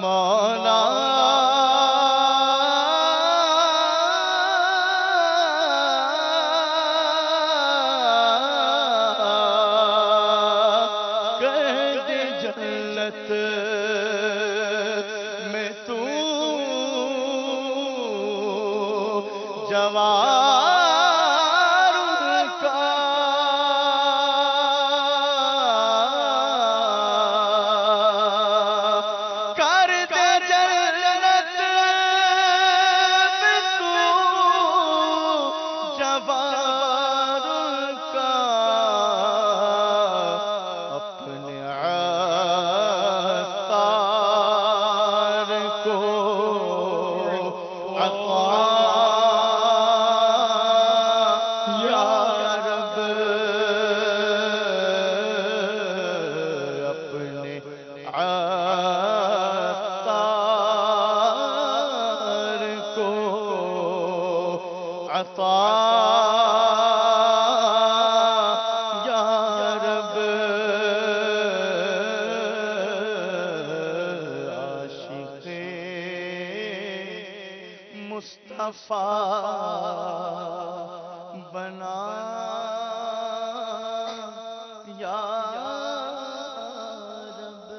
مولا کر دے جنت میں تو جوار کا کر دے جنت میں تو جوار کا اپنے عطار کو عطا یا رب اپنے عطار کو عطا یا رب عاشق مصطفیٰ بنا یا رب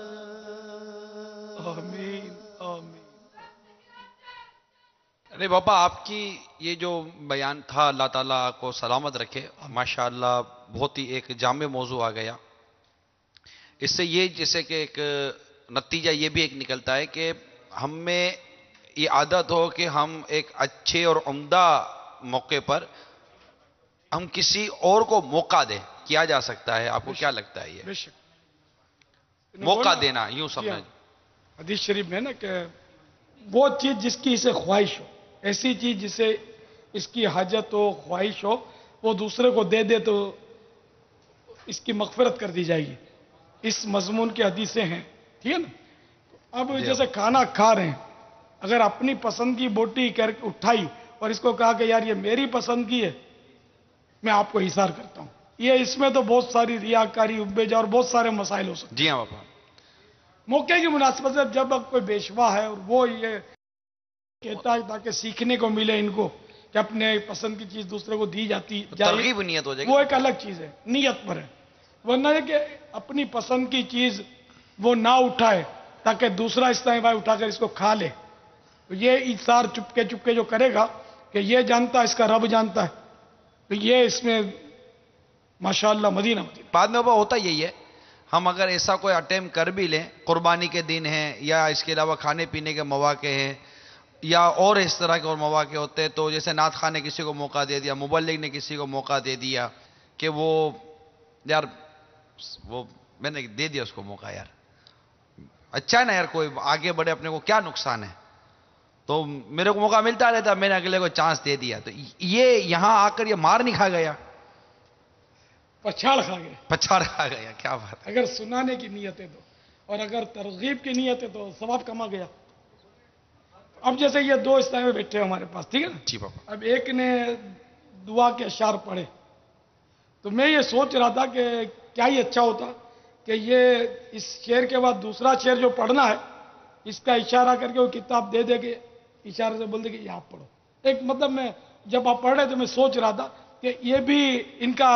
آمین آمین. ارے بابا آپ کی یہ جو بیان تھا اللہ تعالیٰ کو سلامت رکھے ماشاءاللہ بہت ہی ایک جامع موضوع آ گیا. اس سے یہ جیسے کہ ایک نتیجہ یہ بھی ایک نکلتا ہے کہ ہم میں یہ عادت ہو کہ ہم ایک اچھے اور عمدہ موقع پر ہم کسی اور کو موقع دیں. کیا جا سکتا ہے؟ آپ کو کیا لگتا ہے یہ بے شک موقع دینا یوں سمجھ؟ حدیث شریف میں نا کہ وہ چیز جس کی اسے خواہش ہو، ایسی چیز جسے اس کی حاجت ہو، خواہش ہو، وہ دوسرے کو دے دے تو اس کی مغفرت کر دی جائے گی. اس مضمون کی حدیثیں ہیں، ٹھیک ہے نا. اب جیسے کھانا کھا رہے ہیں، اگر اپنی پسند کی بوٹی کر اٹھائی اور اس کو کہا کہ یار یہ میری پسند کی ہے، میں آپ کو حصار کرتا ہوں، یہ اس میں تو بہت ساری ریاکاری، ابیجا اور بہت سارے مسائل ہو سکتے ہیں. جی ہاں بابا. موقع کی مناسبت سے جب کوئی بیشوا ہے اور وہ یہ کہتا ہے تاکہ سیکھنے کو ملے ان کو کہ اپنے پسند کی چیز دوسرے کو دی جاتی جائے، ترغیب نیت ہو جائے گی. وہ ایک الگ چیز ہے، نیت پر ہے. ورنہ یہ کہ اپنی پسند کی چیز وہ نہ اٹھائے تاکہ دوسرا اس طرح بھائی اٹھا کر اس کو کھا لے، تو یہ ایثار چپکے چپکے جو کرے گا کہ یہ جانتا ہے، اس کا رب جانتا ہے، تو یہ اس میں ماشاءاللہ مدینہ مدینہ. بعد میں بابا ہوتا یہی ہے، ہم اگر ایسا کوئی اٹیمپ کر بھی لیں، قربانی کے دن ہیں یا اس کے علاوہ کھانے پینے کے مواقع ہیں یا اور اس طرح کے اور مواقع ہوتے ہیں، تو جیسے نعت خواہ نے کسی کو موقع دے دیا، مبلغ نے کسی کو موقع دے دیا کہ وہ یار وہ میں نے دے دیا اس کو موقع، یار اچھا ہے نا یار، کوئی آگے بڑھے، اپنے کو کیا نقصان ہے، تو میرے کو موقع ملتا رہتا، میں نے اگلے کو چانس دے دیا، تو یہ یہاں آ کر یہ مار نہیں کھا گیا، پچھاڑ کھا گئے. پچھاڑ کھا گیا. کیا بات ہے. اگر سنانے کی نیت ہے تو، اور اگر ترغیب کی نیت ہے تو ثواب کما گیا. اب جیسے یہ دو اس میں بیٹھے ہیں ہمارے پاس، ٹھیک ہے نا. جی بابا. اب ایک نے دعا کے اشعار پڑھے، تو میں یہ سوچ رہا تھا کہ کیا ہی اچھا ہوتا کہ یہ اس شعر کے بعد دوسرا شعر جو پڑھنا ہے اس کا اشارہ کر کے وہ کتاب دے دے کے اشارے سے بول دے کہ یہ آپ پڑھو. ایک مطلب میں جب آپ پڑھ رہے تو میں سوچ رہا تھا کہ یہ بھی ان کا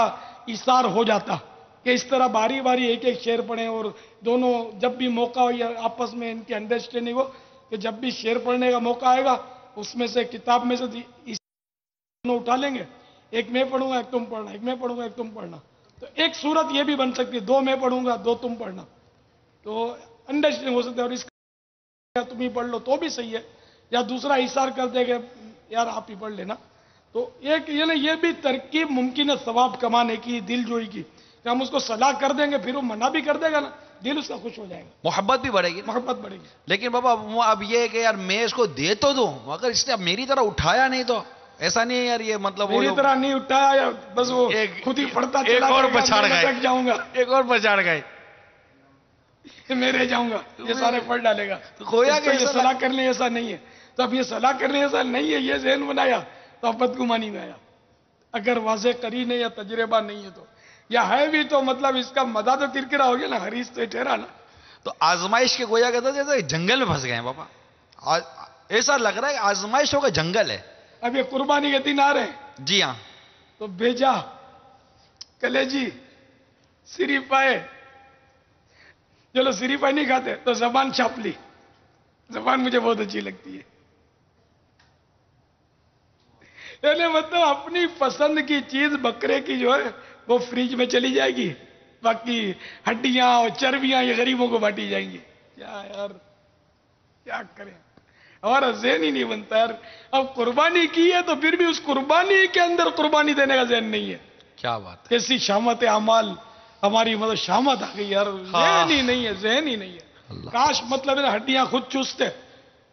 ایثار ہو جاتا کہ اس طرح باری باری ایک ایک شعر پڑھیں، اور دونوں جب بھی موقع ہو یا آپس میں ان کی انڈرسٹینڈنگ ہو کہ جب بھی شعر پڑھنے کا موقع آئے گا اس میں سے کتاب میں سے دونوں اٹھا لیں گے، ایک میں پڑھوں گا ایک تم پڑھنا، ایک میں پڑھوں گا ایک تم پڑھنا. تو ایک صورت یہ بھی بن سکتی ہے، دو میں پڑھوں گا دو تم پڑھنا، تو انڈرسٹینڈنگ ہو سکتا ہے. اور اس کا تم ہی پڑھ لو تو بھی صحیح ہے، یا دوسرا ایثار کر دے کہ یار آپ ہی پڑھ لینا. تو ایک یہ بھی ترکیب ممکن ہے ثواب کمانے کی، دل جوئی کی، کہ ہم اس کو صلاح کر دیں گے، پھر وہ منع بھی کر دے گا نا، دل اس کا خوش ہو جائے گا، محبت بھی بڑھے گی، محبت بڑھے گی. لیکن بابا اب یہ ہے کہ یار میں اس کو دے تو دوں، مگر اس نے اب میری طرح اٹھایا نہیں تو ایسا نہیں ہے یار، یہ مطلب وہ میری طرح نہیں اٹھایا یا بس وہ خود ہی پڑھتا چلا ایک اور جائے گا، پچھاڑ میں گئے، لٹک جاؤں گا. ایک اور پچھاڑ گئے. میں رہ جاؤں گا، یہ سارے پڑھ ڈالے گا. تو گویا کہ یہ صلاح کرنے ایسا نہیں ہے. تو اب یہ صلاح کرنے ایسا نہیں ہے، یہ ذہن بنایا تو اب بدگمانی میں آیا. اگر واضح قرین ہے یا تجربہ نہیں ہے تو، یا ہے بھی تو مطلب اس کا مدہ تو کرکرا ہو گیا نا، حریص تو ٹھہرا نا. تو آزمائش کے گویا کہتا جیسے جنگل میں پھنس گئے ہیں بابا. ایسا لگ رہا ہے کہ آزمائشوں کا جنگل ہے. اب یہ قربانی کے دن آ رہے ہیں جی ہاں. تو بھیجا کلیجی سری پائے، چلو سری پائے نہیں کھاتے تو زبان چھاپ لی. زبان مجھے بہت اچھی لگتی ہے. یعنی مطلب اپنی پسند کی چیز بکرے کی جو ہے وہ فریج میں چلی جائے گی، باقی ہڈیاں اور چربیاں یہ غریبوں کو بانٹی جائیں گی. کیا یار کیا کریں، ہمارا ذہن ہی نہیں بنتا یار. اب قربانی کی ہے تو پھر بھی اس قربانی کے اندر قربانی دینے کا ذہن نہیں ہے. کیا بات ہے. کیسی شامت اعمال ہماری، مطلب شامت آ گئی یار. ذہن ہی نہیں ہے، ذہن ہی نہیں ہے. کاش مطلب ہڈیاں خود چوستے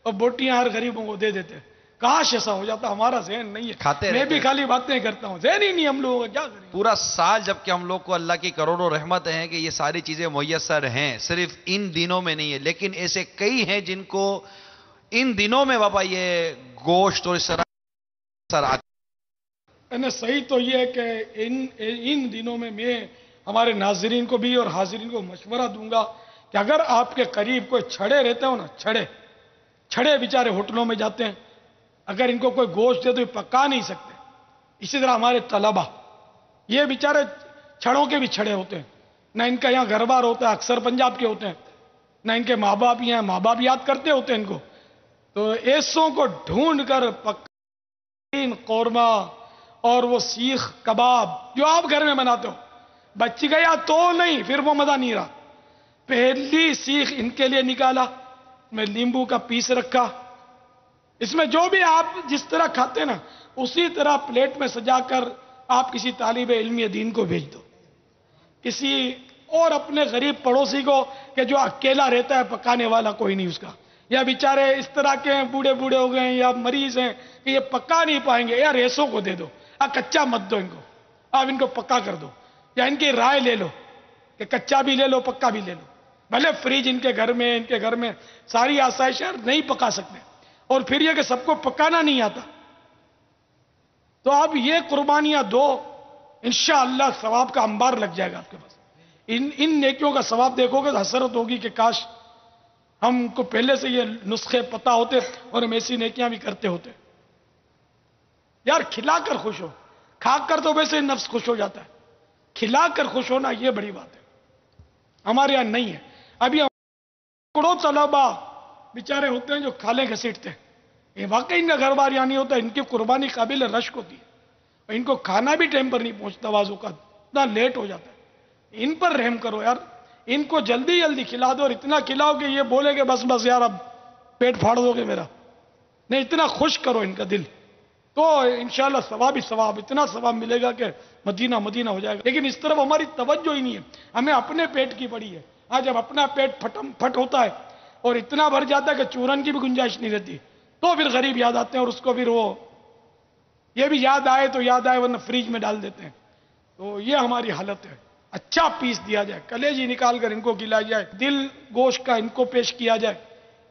اور بوٹیاں ہر غریبوں کو دے دیتے. کاش ایسا ہو جاتا. ہمارا ذہن نہیں ہے. کھاتے میں رہتے بھی ہیں. خالی باتیں کرتا ہوں، ذہن ہی نہیں ہم لوگوں کا. کیا کریں پورا سال جب کہ ہم لوگ کو اللہ کی کروڑوں رحمت ہیں کہ یہ ساری چیزیں میسر ہیں، صرف ان دنوں میں نہیں ہے. لیکن ایسے کئی ہیں جن کو ان دنوں میں بابا یہ گوشت اور اس طرح سر آتے. صحیح تو یہ ہے کہ ان دنوں میں ہمارے ناظرین کو بھی اور حاضرین کو مشورہ دوں گا کہ اگر آپ کے قریب کوئی چھڑے رہتے ہو نا، چھڑے بیچارے ہوٹلوں میں جاتے ہیں، اگر ان کو کوئی گوشت دے تو یہ پکا نہیں سکتے. اسی طرح ہمارے طلبہ یہ بیچارے چھڑوں کے بھی چھڑے ہوتے ہیں. نہ ان کا یہاں گھر بار ہوتا ہے، اکثر پنجاب کے ہوتے ہیں، نہ ان کے ماں باپ یہاں ماں باپ یاد کرتے ہوتے ہیں ان کو. تو ایسوں کو ڈھونڈ کر پکا قورمہ اور وہ سیخ کباب جو آپ گھر میں بناتے ہو، بچ گیا تو نہیں، پھر وہ مزہ نہیں رہا. پہلی سیخ ان کے لیے نکالا، میں لیمبو کا پیس رکھا، اس میں جو بھی آپ جس طرح کھاتے نا اسی طرح پلیٹ میں سجا کر آپ کسی طالب علم دین کو بھیج دو، کسی اور اپنے غریب پڑوسی کو کہ جو اکیلا رہتا ہے، پکانے والا کوئی نہیں اس کا، یا بیچارے اس طرح کے ہیں بوڑھے ہو گئے ہیں یا مریض ہیں کہ یہ پکا نہیں پائیں گے، یا ریسوں کو دے دو. کچا مت دو ان کو، آپ ان کو پکا کر دو. یا ان کی رائے لے لو کہ کچا بھی لے لو پکا بھی لے لو. بھلے فریج ان کے گھر میں ساری آسائشیں نہیں پکا سکتے، اور پھر یہ کہ سب کو پکانا نہیں آتا، تو آپ یہ قربانیاں دو، انشاءاللہ ثواب کا انبار لگ جائے گا آپ کے پاس. ان نیکیوں کا ثواب دیکھو گے تو حسرت ہوگی کہ کاش ہم کو پہلے سے یہ نسخے پتا ہوتے اور ہم ایسی نیکیاں بھی کرتے ہوتے. یار کھلا کر خوش ہو، کھا کر تو ویسے نفس خوش ہو جاتا ہے، کھلا کر خوش ہونا یہ بڑی بات ہے. ہمارے یہاں نہیں ہے. ابھی کروڑوں طلبا بیچارے ہوتے ہیں جو کھالے گھسیٹتے ہیں، یہ واقعی ان کا گھر بار یہاں نہیں ہوتا. ان کی قربانی قابل رشک ہوتی ہے، اور ان کو کھانا بھی ٹائم پر نہیں پہنچتا، بعض اوقات اتنا لیٹ ہو جاتا ہے. ان پر رحم کرو یار، ان کو جلدی کھلا دو، اور اتنا کھلاؤ کہ یہ بولے کہ بس یار اب پیٹ پھاڑ دو گے میرا. نہیں، اتنا خوش کرو ان کا دل، تو انشاءاللہ ثواب ہی ثواب، اتنا ثواب ملے گا کہ مدینہ ہو جائے گا. لیکن اس طرف ہماری توجہ ہی نہیں ہے، ہمیں اپنے پیٹ کی پڑی ہے. آج جب اپنا پیٹ پھٹ ہوتا ہے اور اتنا بھر جاتا ہے کہ چورن کی بھی گنجائش نہیں رہتی، تو پھر غریب یاد آتے ہیں، اور اس کو پھر وہ یہ بھی یاد آئے تو یاد آئے ورنہ فریج میں ڈال دیتے ہیں. تو یہ ہماری حالت ہے. اچھا پیس دیا جائے، کلیجی نکال کر ان کو کھلایا جائے، دل گوشت کا ان کو پیش کیا جائے،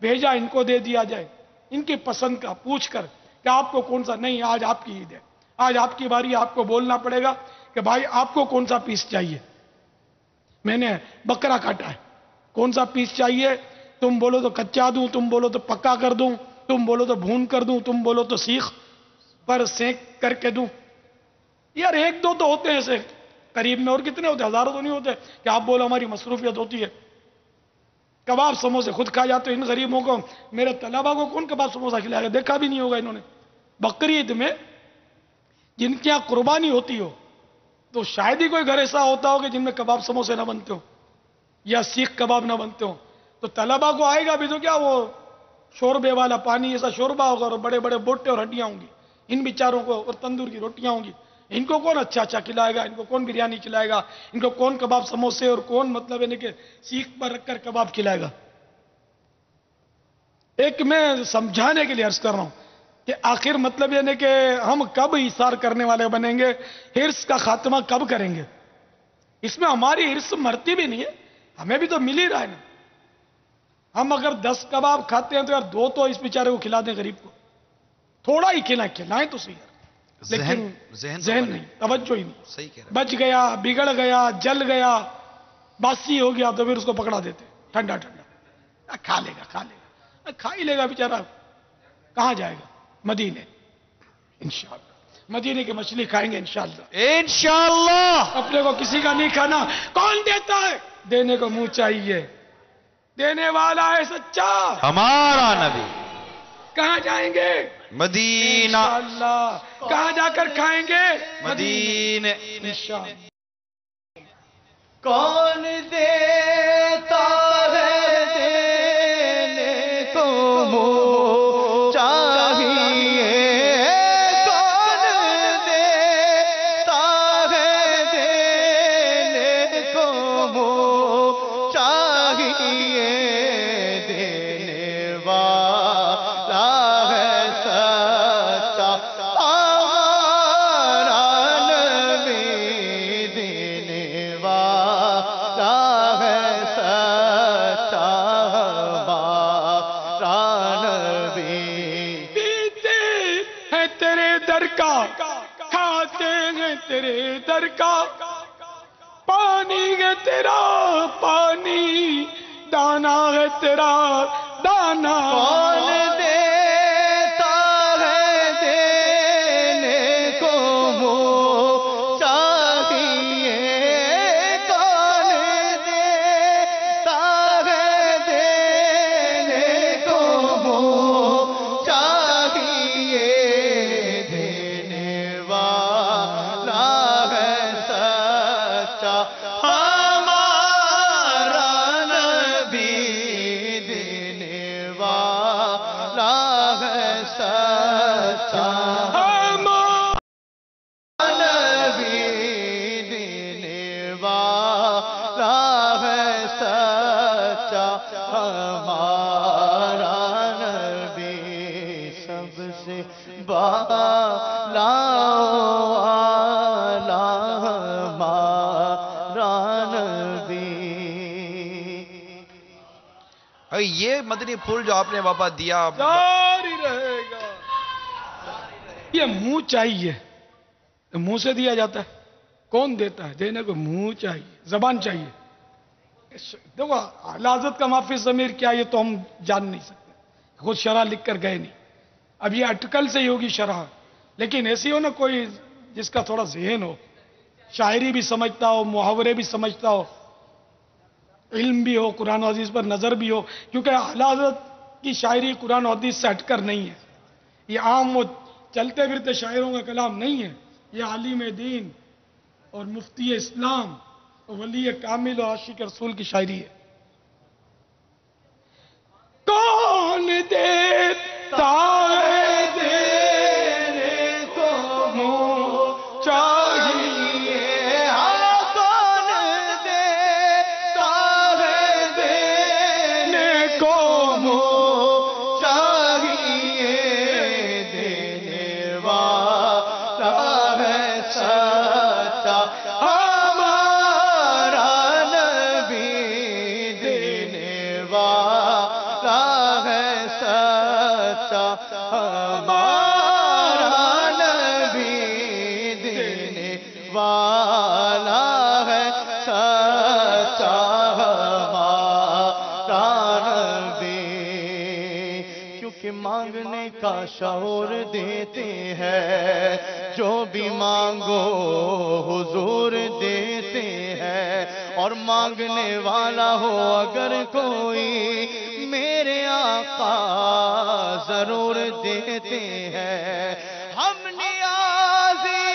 بھیجا ان کو دے دیا جائے، ان کی پسند کا پوچھ کر کہ آپ کو کون سا. نہیں، آج آپ کی عید ہے، آج آپ کی باری، آپ کو بولنا پڑے گا کہ بھائی آپ کو کون سا پیس چاہیے. میں نے بکرا کاٹا ہے، کون سا پیس چاہیے؟ تم بولو تو کچا دوں، تم بولو تو پکا کر دوں، تم بولو تو بھون کر دوں، تم بولو تو سیخ پر سینک کر کے دوں. یار ایک دو تو ہوتے ہیں ایسے قریب میں، اور کتنے ہوتے؟ ہزاروں تو نہیں ہوتے کہ آپ بولو ہماری مصروفیت ہوتی ہے. کباب سموسے خود کھا جاتے. ان غریبوں کو، میرے طلبہ کو کون کباب سموسا کھلائے گا؟ دیکھا بھی نہیں ہوگا انہوں نے. بقرعید میں جن کے یہاں قربانی ہوتی ہو تو شاید ہی کوئی گھر ایسا ہوتا ہو کہ جن میں کباب سموسے نہ بنتے ہو یا سیخ کباب نہ بنتے ہو. تو طلبہ کو آئے گا بھی تو کیا وہ شوربے والا پانی ایسا شوربہ ہوگا، اور بڑے بڑے بوٹے اور ہڈیاں ہوں گی ان بیچاروں کو، اور تندور کی روٹیاں ہوں گی. ان کو کون اچھا کھلائے گا؟ ان کو کون بریانی کھلائے گا؟ ان کو کون کباب سموسے اور کون مطلب ہے کہ سیخ پر رکھ کر کباب کھلائے گا؟ ایک میں سمجھانے کے لیے عرض کر رہا ہوں کہ آخر مطلب یہ کہ ہم کب ایثار کرنے والے بنیں گے، حرص کا خاتمہ کب کریں گے؟ اس میں ہماری حرص مرتی بھی نہیں ہے، ہمیں بھی تو مل ہی رہا ہے نا. ہم اگر 10 کباب کھاتے ہیں تو یار 2 تو اس بیچارے کو کھلا دیں غریب کو، تھوڑا ہی کھلائیں تو صحیح یار، لیکن ذہن نہیں، توجہ ہی نہیں، صحیح کہہ رہے بچ گیا، بگڑ گیا، جل گیا، باسی ہو گیا تو پھر اس کو پکڑا دیتے ٹھنڈا ٹھنڈا، کھا لے گا، کھا ہی لے گا بیچارہ، کہاں جائے گا؟ مدینے، انشاءاللہ مدینے کی مچھلی کھائیں گے انشاءاللہ، انشاءاللہ. اپنے کو کسی کا نہیں کھانا. کون دیتا ہے؟ دینے کو منہ چاہیے، دینے والا ہے سچا. ہمارا نبی کہاں جائیں گے؟ مدینہ. انشاءاللہ. کہاں جا کر کھائیں گے؟ مدینے. انشاءاللہ. کون دیتا ہے دینے کو منہ چاہیے، کون دیتا ہے دینے کو منہ چاہیے، دینے والا ہے سچا ہمارا نبی، دینے والا ہے سچا ہمارا نبی. پیتے ہیں تیرے در کا، کھاتے ہیں تیرے در کا، پانی ہے تیرا پانی، دانا ہے تیرا دانا. کون دیتا ہے دینے کو منہ چاہیے، کون دیتا ہے دینے کو منہ چاہیے، دینے والا ہے سچا ہمارا نبی، دینے والا ہے سچا نبی، دینے والا ہے سچا ہمارا نبی، سب سے بالا والا ہمارا نبی. یہ مدنی پھول جو آپ نے بابا دیا، جاری رہے گا. یہ منہ چاہیے، منہ سے دیا جاتا ہے. کون دیتا ہے؟ دینے کو منہ چاہیے، زبان چاہیے. دیکھو اعلی حضرت کا معافی ضمیر کیا، یہ تو ہم جان نہیں سکتے، خود شرح لکھ کر گئے نہیں. اب یہ اٹکل سے ہی ہوگی شرح، لیکن ایسی ہو نا کوئی جس کا تھوڑا ذہن ہو، شاعری بھی سمجھتا ہو، محاورے بھی سمجھتا ہو، علم بھی ہو، قرآن و حدیث پر نظر بھی ہو، کیونکہ اعلی حضرت کی شاعری قرآن و حدیث سے ہٹ کر نہیں ہے. یہ عام وہ چلتے پھرتے شاعروں کا کلام نہیں ہے، یہ عالم دین اور مفتی اسلام اور ولی کامل اور عاشق رسول کی شاعری ہے. کون دیتا ہے دینے کو منہ چاہیے، کون دیتا ہے دینے کو منہ چاہیے، دینے والا ہے سچا ہمارا نبی، دینے والا ہے سچا ہمارا نبی، دینے والا ہے سچا ہمارا نبی. کیونکہ مانگنے کا شعور دیتے ہیں، جو بھی مانگو حضور دیتے ہیں، اور مانگنے والا ہو اگر کوئی میرے آقا ضرور دیتے ہیں. ہم نیازی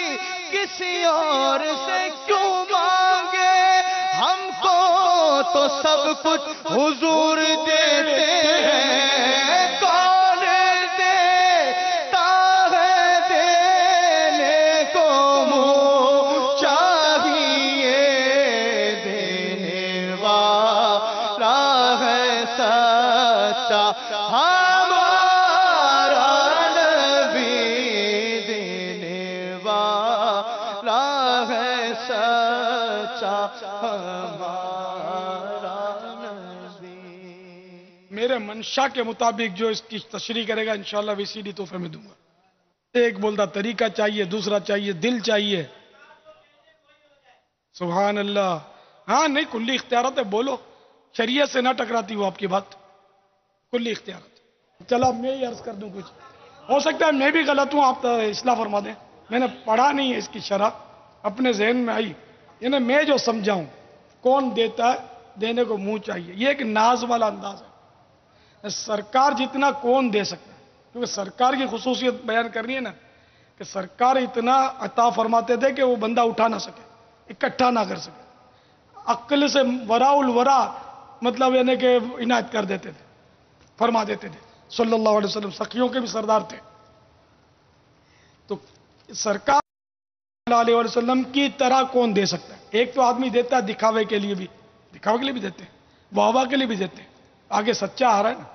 کسی اور سے کیوں مانگے، ہم کو تو سب کچھ حضور دیتے ہیں. کون دیتا ہے دینے کو منہ چاہیے، دینے والا ہے سچا ہمارا نبی، دینے والا ہے سچا ہمارا نبی. میرے منشا کے مطابق جو اس کی تشریح کرے گا انشاءاللہ ویسیڈی تحفے میں دوں گا. ایک بولتا طریقہ چاہیے، دوسرا چاہیے دل چاہیے. سبحان اللہ. ہاں نہیں، کلی اختیارات ہے، بولو، شریعت سے نہ ٹکراتی ہو آپ کی بات، کلی اختیارات. چلو اب میں ہی عرض کر دوں کچھ، ہو سکتا ہے میں بھی غلط ہوں، آپ اصلاح فرما دیں. میں نے پڑھا نہیں ہے اس کی شرح، اپنے ذہن میں آئی، یعنی میں جو سمجھا ہوں کون دیتا ہے دینے کو منہ چاہیے، یہ ایک ناز والا انداز ہے. سرکار جتنا کون دے سکتا ہے، کیونکہ سرکار کی خصوصیت بیان کرنی ہے نا، کہ سرکار اتنا عطا فرماتے تھے کہ وہ بندہ اٹھا نہ سکے، اکٹھا نہ کر سکے. عقل سے ورا الورا مطلب یعنی کہ عنایت کر دیتے تھے، فرما دیتے تھے. صلی اللہ علیہ وسلم سخیوں کے بھی سردار تھے. تو سرکار صلی اللہ علیہ وسلم کی طرح کون دے سکتا ہے؟ ایک تو آدمی دیتا ہے دکھاوے کے لیے بھی، دکھاوے کے لیے بھی دیتے ہیں، واہ واہ کے لیے بھی دیتے ہیں. آگے سچا آ رہا ہے نا،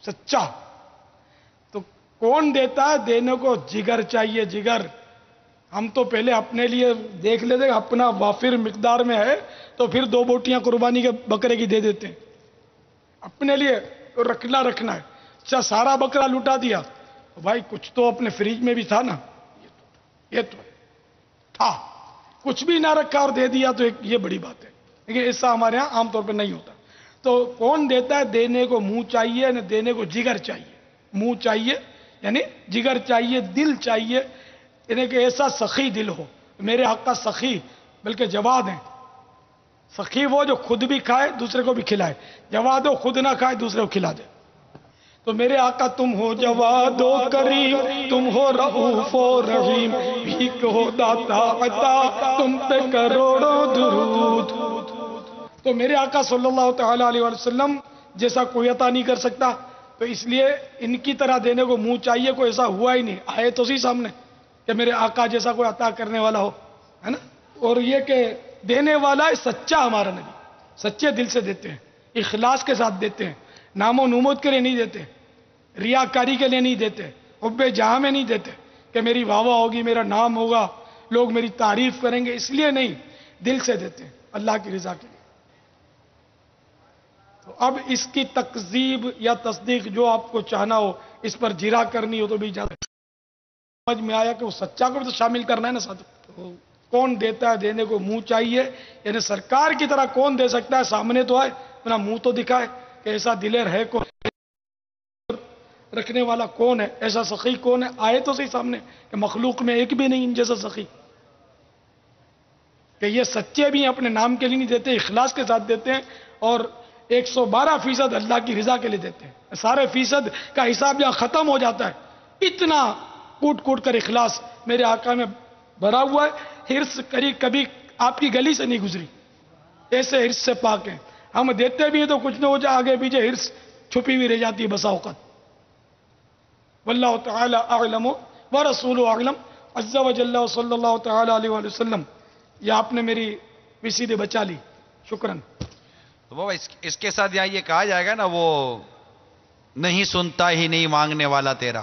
سچا. تو کون دیتا ہے؟ دینے کو جگر چاہیے، جگر. ہم تو پہلے اپنے لیے دیکھ لیتے ہیں، اپنا وافر مقدار میں ہے تو پھر 2 بوٹیاں قربانی کے بکرے کی دے دیتے ہیں. اپنے لیے رکھنا ہے. اچھا سارا بکرا لٹا دیا، بھائی کچھ تو اپنے فریج میں بھی تھا نا، یہ تو تھا، کچھ بھی نہ رکھا اور دے دیا تو یہ بڑی بات ہے. لیکن ایسا ہمارے ہاں عام طور پہ نہیں ہوتا. تو کون دیتا ہے؟ دینے کو منہ چاہیے، نہ دینے کو جگر چاہیے. منہ چاہیے یعنی جگر چاہیے، دل چاہیے، یعنی کہ ایسا سخی دل ہو. میرے آقا سخی بلکہ جواد ہیں. سخی وہ جو خود بھی کھائے دوسرے کو بھی کھلائے، جواد ہو خود نہ کھائے دوسرے کو کھلا دے. تو میرے آقا تم ہو جواد و کریم، تم ہو رؤوف و رحیم، بھیک ہو داتا عطا، تم پہ کروڑوں درود. تو میرے آقا صلی اللہ تعالی علیہ وسلم جیسا کوئی عطا نہیں کر سکتا، تو اس لیے ان کی طرح دینے کو منہ چاہیے. کوئی ایسا ہوا ہی نہیں، آئے تو سی سامنے کہ میرے آقا جیسا کوئی عطا کرنے والا ہو، ہے نا. اور یہ کہ دینے والا ہے سچا، ہمارا نبی سچے دل سے دیتے ہیں، اخلاص کے ساتھ دیتے ہیں، نام و نمود کے لیے نہیں دیتے، ریاکاری کے لیے نہیں دیتے، حب جہاں میں نہیں دیتے کہ میری واہ واہ ہوگی، میرا نام ہوگا، لوگ میری تعریف کریں گے، اس لیے نہیں، دل سے دیتے ہیں اللہ کی رضا کے لیے. تو اب اس کی تکذیب یا تصدیق جو آپ کو چاہنا ہو، اس پر جرا کرنی ہو تو بھی اجازت. سمجھ میں آیا کہ وہ سچا کو بھی تو شامل کرنا ہے نا ساتھ. کون دیتا ہے دینے کو منہ چاہیے، یعنی سرکار کی طرح کون دے سکتا ہے؟ سامنے تو آئے، اپنا منہ تو دکھائے کہ ایسا دلیر ہے کون، رکھنے والا کون ہے، ایسا سخی کون ہے. آئے تو صحیح سامنے کہ مخلوق میں ایک بھی نہیں ان جیسا سخی، کہ یہ سچے بھی ہیں، اپنے نام کے لیے نہیں دیتے، اخلاص کے ساتھ دیتے ہیں، اور 112% اللہ کی رضا کے لیے دیتے ہیں. سارے فیصد کا حساب یہاں ختم ہو جاتا ہے. اتنا کوٹ کوٹ کر اخلاص میرے آقا میں بھرا ہوا ہے. ہرس کبھی آپ کی گلی سے نہیں گزری، ایسے ہرس سے پاک ہیں. ہم دیتے بھی ہیں تو کچھ نہ ہو جائے، آگے پیچھے ہرس چھپی ہوئی رہ جاتی ہے بسا اوقات. واللہ تعالی اعلم ورسولہ اعلم عز وجل صلی اللہ تعالی علیہ وآلہ وسلم. یہ آپ نے میری وسیلے بچا لی، شکراً. تو بابا اس کے ساتھ یہاں یہ کہا جائے گا نا، وہ نہیں سنتا ہی نہیں مانگنے والا تیرا،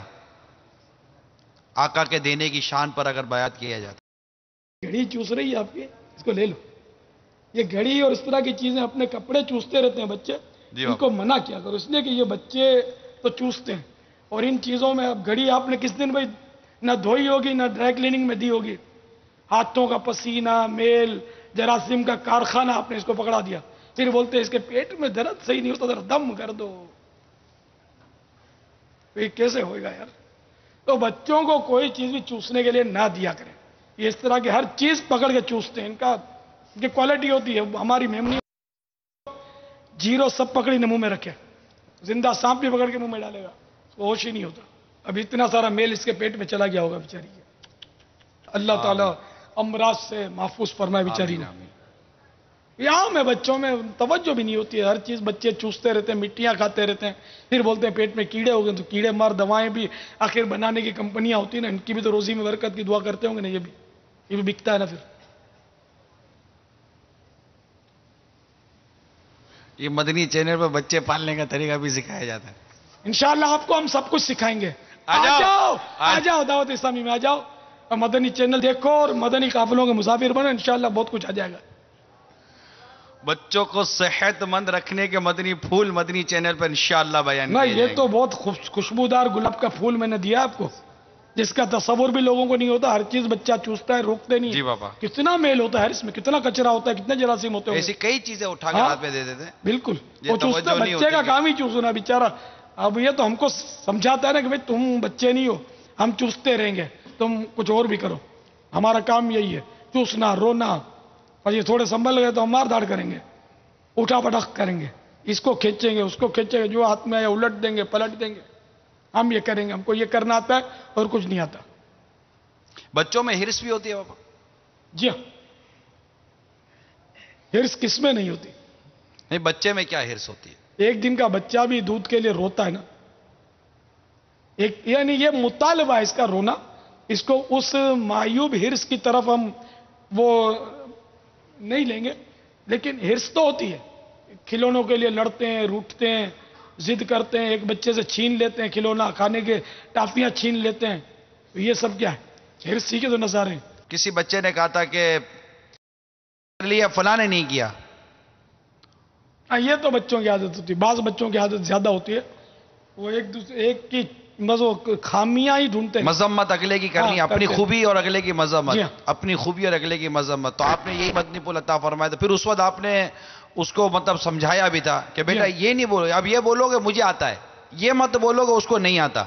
آقا کے دینے کی شان پر اگر بیعت کیا جاتا. گھڑی چوس رہی ہے آپ کی، اس کو لے لو. یہ گھڑی اور اس طرح کی چیزیں اپنے کپڑے چوستے رہتے ہیں بچے، ان کو منع کیا کرو، اس لیے کہ یہ بچے تو چوستے ہیں. اور ان چیزوں میں اب گھڑی آپ نے کس دن بھائی نہ دھوئی ہوگی نہ ڈرائی کلیننگ میں دی ہوگی، ہاتھوں کا پسینہ، میل، جراثیم کا کارخانہ آپ نے اس کو پکڑا دیا. پھر بولتے ہیں اس کے پیٹ میں درد صحیح نہیں ہوتا، ذرا دم کر دو. یہ کیسے ہوئے گا یار؟ تو بچوں کو کوئی چیز بھی چوسنے کے لیے نہ دیا کریں. یہ اس طرح کی ہر چیز پکڑ کے چوستے ہیں، ان کی کوالٹی ہوتی ہے. ہماری میمنی جیرو سب پکڑی نے منہ میں رکھے، زندہ سانپ بھی پکڑ کے منہ میں ڈالے گا، ہوش ہی نہیں ہوتا. اب اتنا سارا میل اس کے پیٹ میں چلا گیا ہوگا بیچاری. اللہ تعالیٰ امراض سے محفوظ فرمائے بیچاری نے. یہاں میں بچوں میں توجہ بھی نہیں ہوتی ہے، ہر چیز بچے چوستے رہتے ہیں، مٹیاں کھاتے رہتے ہیں، پھر بولتے ہیں پیٹ میں کیڑے ہو گئے. تو کیڑے مار دوائیں بھی آخر بنانے کی کمپنیاں ہوتی ہیں نا، ان کی بھی تو روزی میں برکت کی دعا کرتے ہوں گے نا، یہ بھی بکتا ہے نا. پھر یہ مدنی چینل پر بچے پالنے کا طریقہ بھی سکھایا جاتا ہے. انشاءاللہ آپ کو ہم سب کچھ سکھائیں گے. آ جاؤ دعوت اسلامی میں آ جاؤ، اور مدنی چینل دیکھو اور مدنی قافلوں کے مسافر بنو، انشاءاللہ بہت کچھ آ جائے گا. بچوں کو صحت مند رکھنے کے مدنی پھول مدنی چینل پر انشاءاللہ بیان نہ کیے یہ جائیں تو گے۔ بہت خوشبودار گلاب کا پھول میں نے دیا آپ کو، جس کا تصور بھی لوگوں کو نہیں ہوتا. ہر چیز بچہ چوستا ہے، روکتے نہیں. جی بابا، کتنا میل ہوتا ہے اس میں، کتنا کچرا ہوتا ہے، کتنے جراثیم ہوتے ایسی ہیں. کئی چیزیں اٹھا کر ہاں، ہاتھ میں دے دیتے ہیں. بالکل یہ وہ چوستا توجہ نہیں بچے ہوتی کا کہ- کام ہی چوسنا بیچارہ. اب یہ تو ہم کو سمجھاتا ہے نا کہ بھئی تم بچے نہیں ہو، ہم چوستے رہیں گے، تم کچھ اور بھی کرو. ہمارا کام یہی ہے، چوسنا، رونا. اور یہ تھوڑے سنبھل گئے تو ہم مار دھاڑ کریں گے، اٹھا پٹخ کریں گے، اس کو کھینچیں گے، اس کو کھینچیں گے، جو ہاتھ میں آیا الٹ دیں گے، پلٹ دیں گے. ہم یہ کریں گے، ہم کو یہ کرنا آتا ہے اور کچھ نہیں آتا. بچوں میں ہرس بھی ہوتی ہے بابا. جی ہاں، ہرس کس میں نہیں ہوتی. نہیں، بچے میں کیا ہرس ہوتی ہے؟ ایک دن کا بچہ بھی دودھ کے لیے روتا ہے نا، یعنی یہ مطالبہ ہے اس کا رونا. اس کو اس معیوب ہرس کی طرف ہم وہ نہیں لیں گے، لیکن ہرس تو ہوتی ہے. کھلونوں کے لیے لڑتے ہیں، روٹتے ہیں، ضد کرتے ہیں، ایک بچے سے چھین لیتے ہیں کھلونا، کھانے کے ٹافیاں چھین لیتے ہیں. تو یہ سب کیا ہے؟ ہرس ہی کے تو نظارے ہیں. کسی بچے نے کہا تھا کہ کر لیا فلاں نے نہیں کیا. یہ تو بچوں کی عادت ہوتی ہے. بعض بچوں کی عادت زیادہ ہوتی ہے، وہ ایک دوسرے ایک کی خامیاں ہی ڈھونڈتے ہیں. مذمت اگلے کی کرنی، ہاں، اپنی کرتے ہیں. خوبی اور اگلے کی مذمت، جی ہاں. اپنی خوبی اور اگلے کی مذمت. تو آپ نے یہی مدنی پھول عطا فرمایا تھا. پھر اس وقت آپ نے اس کو مطلب سمجھایا بھی تھا کہ بیٹا جی ہاں. یہ نہیں بولو، اب یہ بولو گے مجھے آتا ہے، یہ مت بولو گے اس کو نہیں آتا.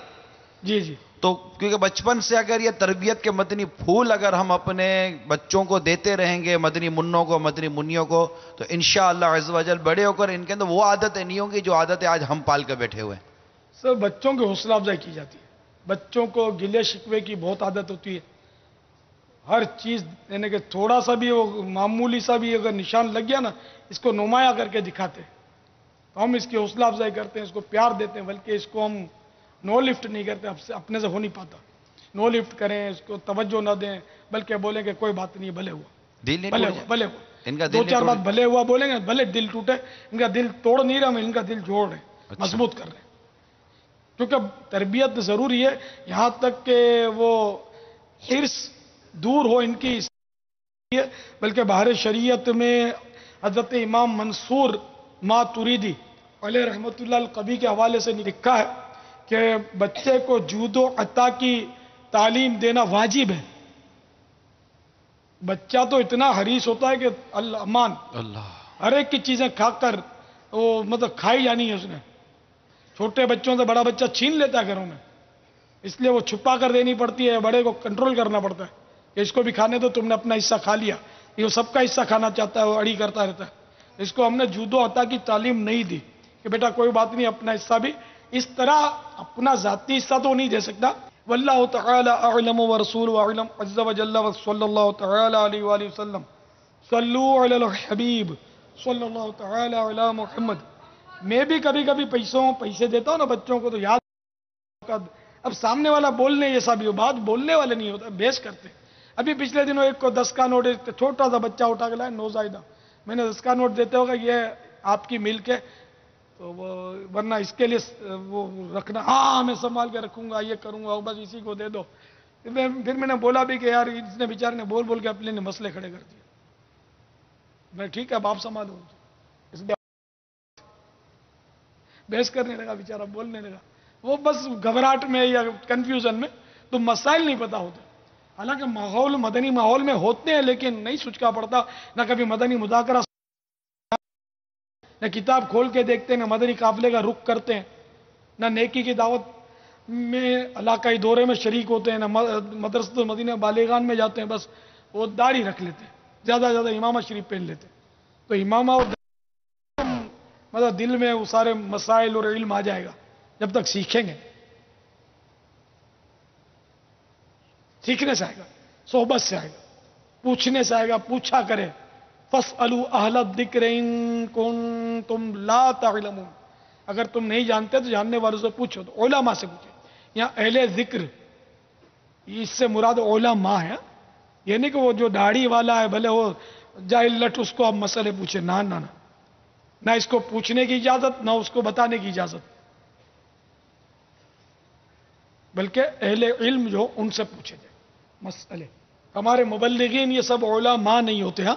جی جی تو کیونکہ بچپن سے اگر یہ تربیت کے مدنی پھول اگر ہم اپنے بچوں کو دیتے رہیں گے، مدنی منوں کو، مدنی منیوں کو، تو انشاءاللہ عز و جل بڑے ہو کر ان کے اندر وہ عادتیں نہیں ہوں گی جو عادتیں آج ہم پال کر بیٹھے ہوئے ہیں. سر بچوں کی حوصلہ افزائی کی جاتی ہے. بچوں کو گلے شکوے کی بہت عادت ہوتی ہے. ہر چیز یعنی کہ تھوڑا سا بھی وہ معمولی سا بھی اگر نشان لگ گیا نا، اس کو نمایاں کر کے دکھاتے ہیں. تو ہم اس کی حوصلہ افزائی کرتے ہیں، اس کو پیار دیتے ہیں، بلکہ اس کو ہم نو لفٹ نہیں کرتے. اپنے سے ہو نہیں پاتا. نو لفٹ کریں، اس کو توجہ نہ دیں، بلکہ بولیں کہ کوئی بات نہیں، بھلے ہوا، دل نہیں بھلے ٹوٹ ہوا، جائے. بھلے ہوا. ان کا دل دو نہیں چار ٹوٹ بات بھلے ہوا بولیں گے، بھلے دل ٹوٹے. ان کا دل توڑ نہیں رہا، ہم ان کا دل جوڑ رہے ہیں، اچھا. مضبوط کر رہے ہیں. کیونکہ تربیت ضروری ہے، یہاں تک کہ وہ حرص دور ہو ان کی. بلکہ بہار شریعت میں حضرت امام منصور ماتوریدی علیہ رحمۃ اللہ القبی کے حوالے سے لکھا ہے کہ بچے کو جود و عطا کی تعلیم دینا واجب ہے. بچہ تو اتنا حریص ہوتا ہے کہ الامان، اللہ، ہر ایک کی چیزیں کھا کر وہ مطلب کھائی جانی ہے اس نے. چھوٹے بچوں سے بڑا بچہ چھین لیتا ہے گھروں میں، اس لیے وہ چھپا کر دینی پڑتی ہے. بڑے کو کنٹرول کرنا پڑتا ہے کہ اس کو بھی کھانے دو، تم نے اپنا حصہ کھا لیا. یہ سب کا حصہ کھانا چاہتا ہے، وہ اڑی کرتا رہتا ہے. اس کو ہم نے جود و عطا کی تعلیم نہیں دی کہ بیٹا کوئی بات نہیں، اپنا حصہ بھی اس طرح، اپنا ذاتی حصہ تو نہیں دے سکتا. واللہ تعالی اعلم ورسولہ اعلم عز وجل وصلی اللہ تعالی علیہ وآلہ وسلم. صلو علی الحبیب صلی اللہ تعالی علی محمد. میں بھی کبھی کبھی پیسے دیتا ہوں نا بچوں کو، تو یاد اب سامنے والا بولنے جیسا بھی ہو، بات بولنے والے نہیں ہوتا، بحث کرتے. ابھی پچھلے دنوں ایک کو 10 کا نوٹ، چھوٹا سا بچہ اٹھا کے لایا، نوزائیدہ. میں نے 10 کا نوٹ دیتے ہوگا، یہ آپ کی ملک ہے تو وہ ورنہ اس کے لیے وہ رکھنا. ہاں میں سنبھال کے رکھوں گا، یہ کروں گا، بس اسی کو دے دو. پھر میں نے بولا بھی کہ یار اس نے بیچارے نے بول کے اپنے مسئلے کھڑے کر دیے. میں ٹھیک ہے اب آپ سنبھالو. اس لیے بحث کرنے لگا بیچارہ، بولنے لگا. وہ بس گھبراہٹ میں یا کنفیوژن میں، تو مسائل نہیں پتا ہوتے. حالانکہ ماحول مدنی ماحول میں ہوتے ہیں، لیکن نہیں سوچ کا پڑتا. نہ کبھی مدنی مذاکرہ، نہ کتاب کھول کے دیکھتے ہیں، نہ مدنی قافلے کا رخ کرتے ہیں، نہ نیکی کی دعوت میں علاقائی دورے میں شریک ہوتے ہیں، نہ مدرسۃ المدینہ بالغان میں جاتے ہیں. بس وہ داڑھی رکھ لیتے ہیں، زیادہ سے زیادہ امامہ شریف پہن لیتے ہیں. تو امامہ مطلب دل میں وہ سارے مسائل اور علم آ جائے گا جب تک سیکھیں گے. سیکھنے سے آئے گا، صحبت سے آئے گا، پوچھنے سے آئے گا. پوچھا کرے. فَاسْأَلُوا أَهْلَ الذِّكْرِ إِن كُنتُمْ لَا تَعْلَمُونَ. اگر تم نہیں جانتے تو جاننے والوں سے پوچھو. تو علماء سے پوچھو. یہاں اہل ذکر، اس سے مراد علماء ہے. یہ نہیں کہ وہ جو داڑھی والا ہے بھلے وہ جاہل لٹ اس کو اب مسئلے پوچھے. نہ اس کو پوچھنے کی اجازت، نہ اس کو بتانے کی اجازت، بلکہ اہل علم جو ان سے پوچھے جائے مسئلے. ہمارے مبلغین یہ سب علماء نہیں ہوتے. ہاں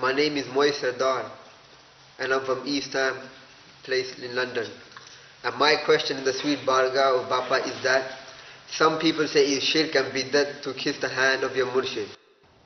My name is Moy Sardar and I'm from East Ham place in London. And my question in the sweet bargah of Bapa is that some people say it's shirk and biddat to kiss the hand of your murshid.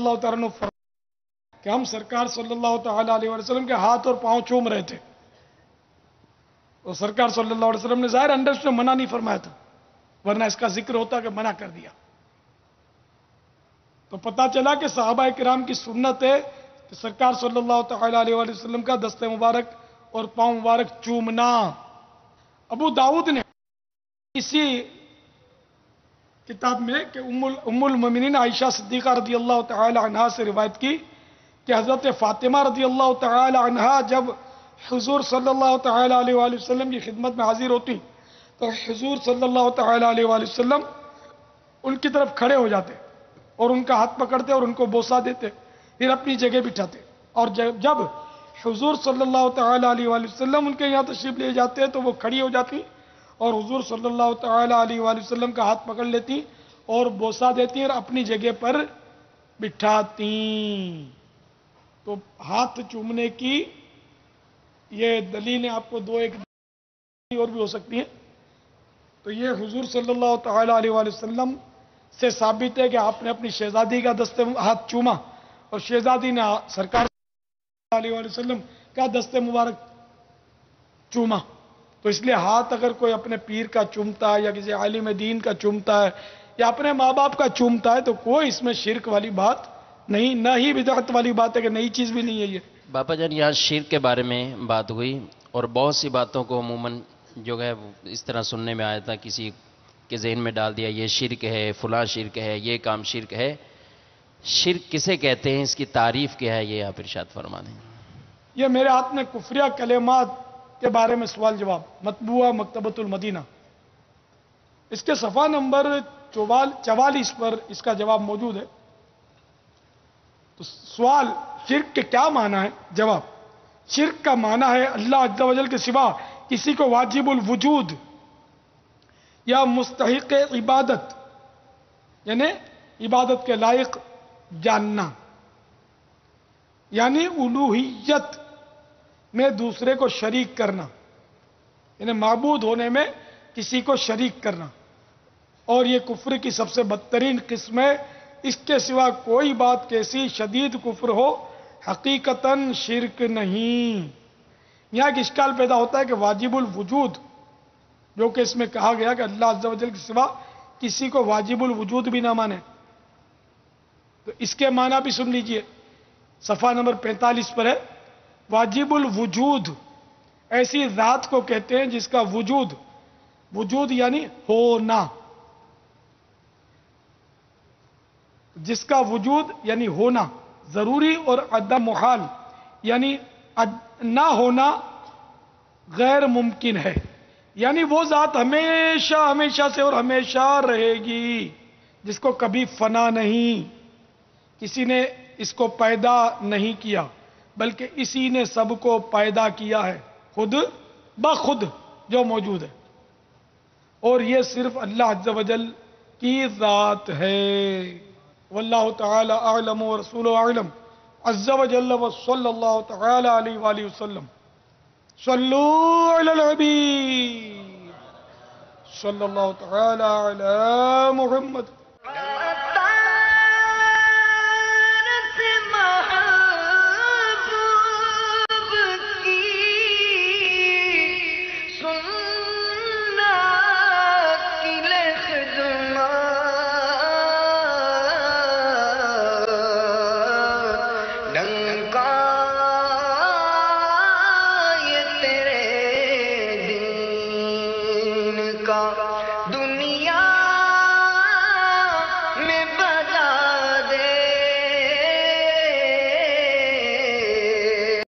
اللہ تعالیٰ عنہ فرمایا کہ ہم سرکار صلی اللہ تعالیٰ علیہ وسلم کے ہاتھ اور پاؤں چوم رہے تھے. تو سرکار صلی اللہ علیہ وسلم نے ظاہر اندر سے منع نہیں فرمایا تھا، ورنہ اس کا ذکر ہوتا کہ منع کر دیا. تو پتہ چلا کہ صحابہ کرام کی سنت ہے کہ سرکار صلی اللہ تعالیٰ علیہ وسلم کا دست مبارک اور پاؤں مبارک چومنا. ابو داؤد نے اسی کتاب میں کہ ام المومنین عائشہ صدیقہ رضی اللہ تعالی عنہا سے روایت کی کہ حضرت فاطمہ رضی اللہ تعالی عنہا جب حضور صلی اللہ تعالی علیہ وآلہ وسلم کی خدمت میں حاضر ہوتی تو حضور صلی اللہ تعالی علیہ وآلہ وسلم ان کی طرف کھڑے ہو جاتے اور ان کا ہاتھ پکڑتے اور ان کو بوسہ دیتے، پھر اپنی جگہ بٹھاتے. اور جب حضور صلی اللہ تعالی علیہ وآلہ وسلم ان کے یہاں تشریف لے جاتے تو وہ کھڑی ہو جاتی اور حضور صلی اللہ تعالی علیہ وآلہ وسلم کا ہاتھ پکڑ لیتی اور بوسہ دیتی اور اپنی جگہ پر بٹھاتی. تو ہاتھ چومنے کی یہ دلیلیں آپ کو دو ایک اور بھی ہو سکتی ہیں. تو یہ حضور صلی اللہ تعالی علیہ وآلہ وسلم سے ثابت ہے کہ آپ نے اپنی شہزادی کا دست ہاتھ چوما اور شہزادی نے سرکار صلی اللہ علیہ وآلہ وسلم کا دست مبارک چوما. تو اس لیے ہاتھ اگر کوئی اپنے پیر کا چومتا ہے یا کسی عالم دین کا چومتا ہے یا اپنے ماں باپ کا چومتا ہے تو کوئی اس میں شرک والی بات نہیں، نہ ہی بدعت والی بات ہے کہ نئی چیز بھی نہیں ہے. یہ باپا جان یہاں شرک کے بارے میں بات ہوئی اور بہت سی باتوں کو عموماً جو ہے اس طرح سننے میں آیا تھا، کسی کے ذہن میں ڈال دیا یہ شرک ہے، فلاں شرک ہے، یہ کام شرک ہے. شرک کسے کہتے ہیں، اس کی تعریف کیا ہے، یہ آپ ارشاد فرما دیں. یہ میرے ہاتھ میں کفریہ کلمات کے بارے میں سوال جواب مطبوعہ مکتبۃ المدینہ، اس کے صفحہ نمبر 44 پر اس کا جواب موجود ہے. تو سوال شرک کے کیا معنی ہے؟ جواب، شرک کا معنی ہے اللہ عز و جل کے سوا کسی کو واجب الوجود یا مستحق عبادت یعنی عبادت کے لائق جاننا، یعنی الوہیت میں دوسرے کو شریک کرنا، یعنی معبود ہونے میں کسی کو شریک کرنا. اور یہ کفر کی سب سے بدترین قسم ہے. اس کے سوا کوئی بات کیسی شدید کفر ہو حقیقتاً شرک نہیں. یہاں ایک اشکال پیدا ہوتا ہے کہ واجب الوجود جو کہ اس میں کہا گیا کہ اللہ عز و جل کے سوا کسی کو واجب الوجود بھی نہ مانے، تو اس کے معنی بھی سن لیجئے. صفحہ نمبر 45 پر ہے، واجب الوجود ایسی ذات کو کہتے ہیں جس کا وجود یعنی ہونا، جس کا وجود یعنی ہونا ضروری اور عدم محال یعنی نہ ہونا غیر ممکن ہے. یعنی وہ ذات ہمیشہ سے اور ہمیشہ رہے گی، جس کو کبھی فنا نہیں، کسی نے اس کو پیدا نہیں کیا بلکہ اسی نے سب کو پیدا کیا ہے خود بخود جو موجود ہے. اور یہ صرف اللہ عز و جل کی ذات ہے. واللہ تعالی اعلم ورسولہ اعلم عز و جل وصلی اللہ تعالی علیہ وآلہ وسلم. صلو علی الحبیب صلی اللہ تعالی علی محمد. کا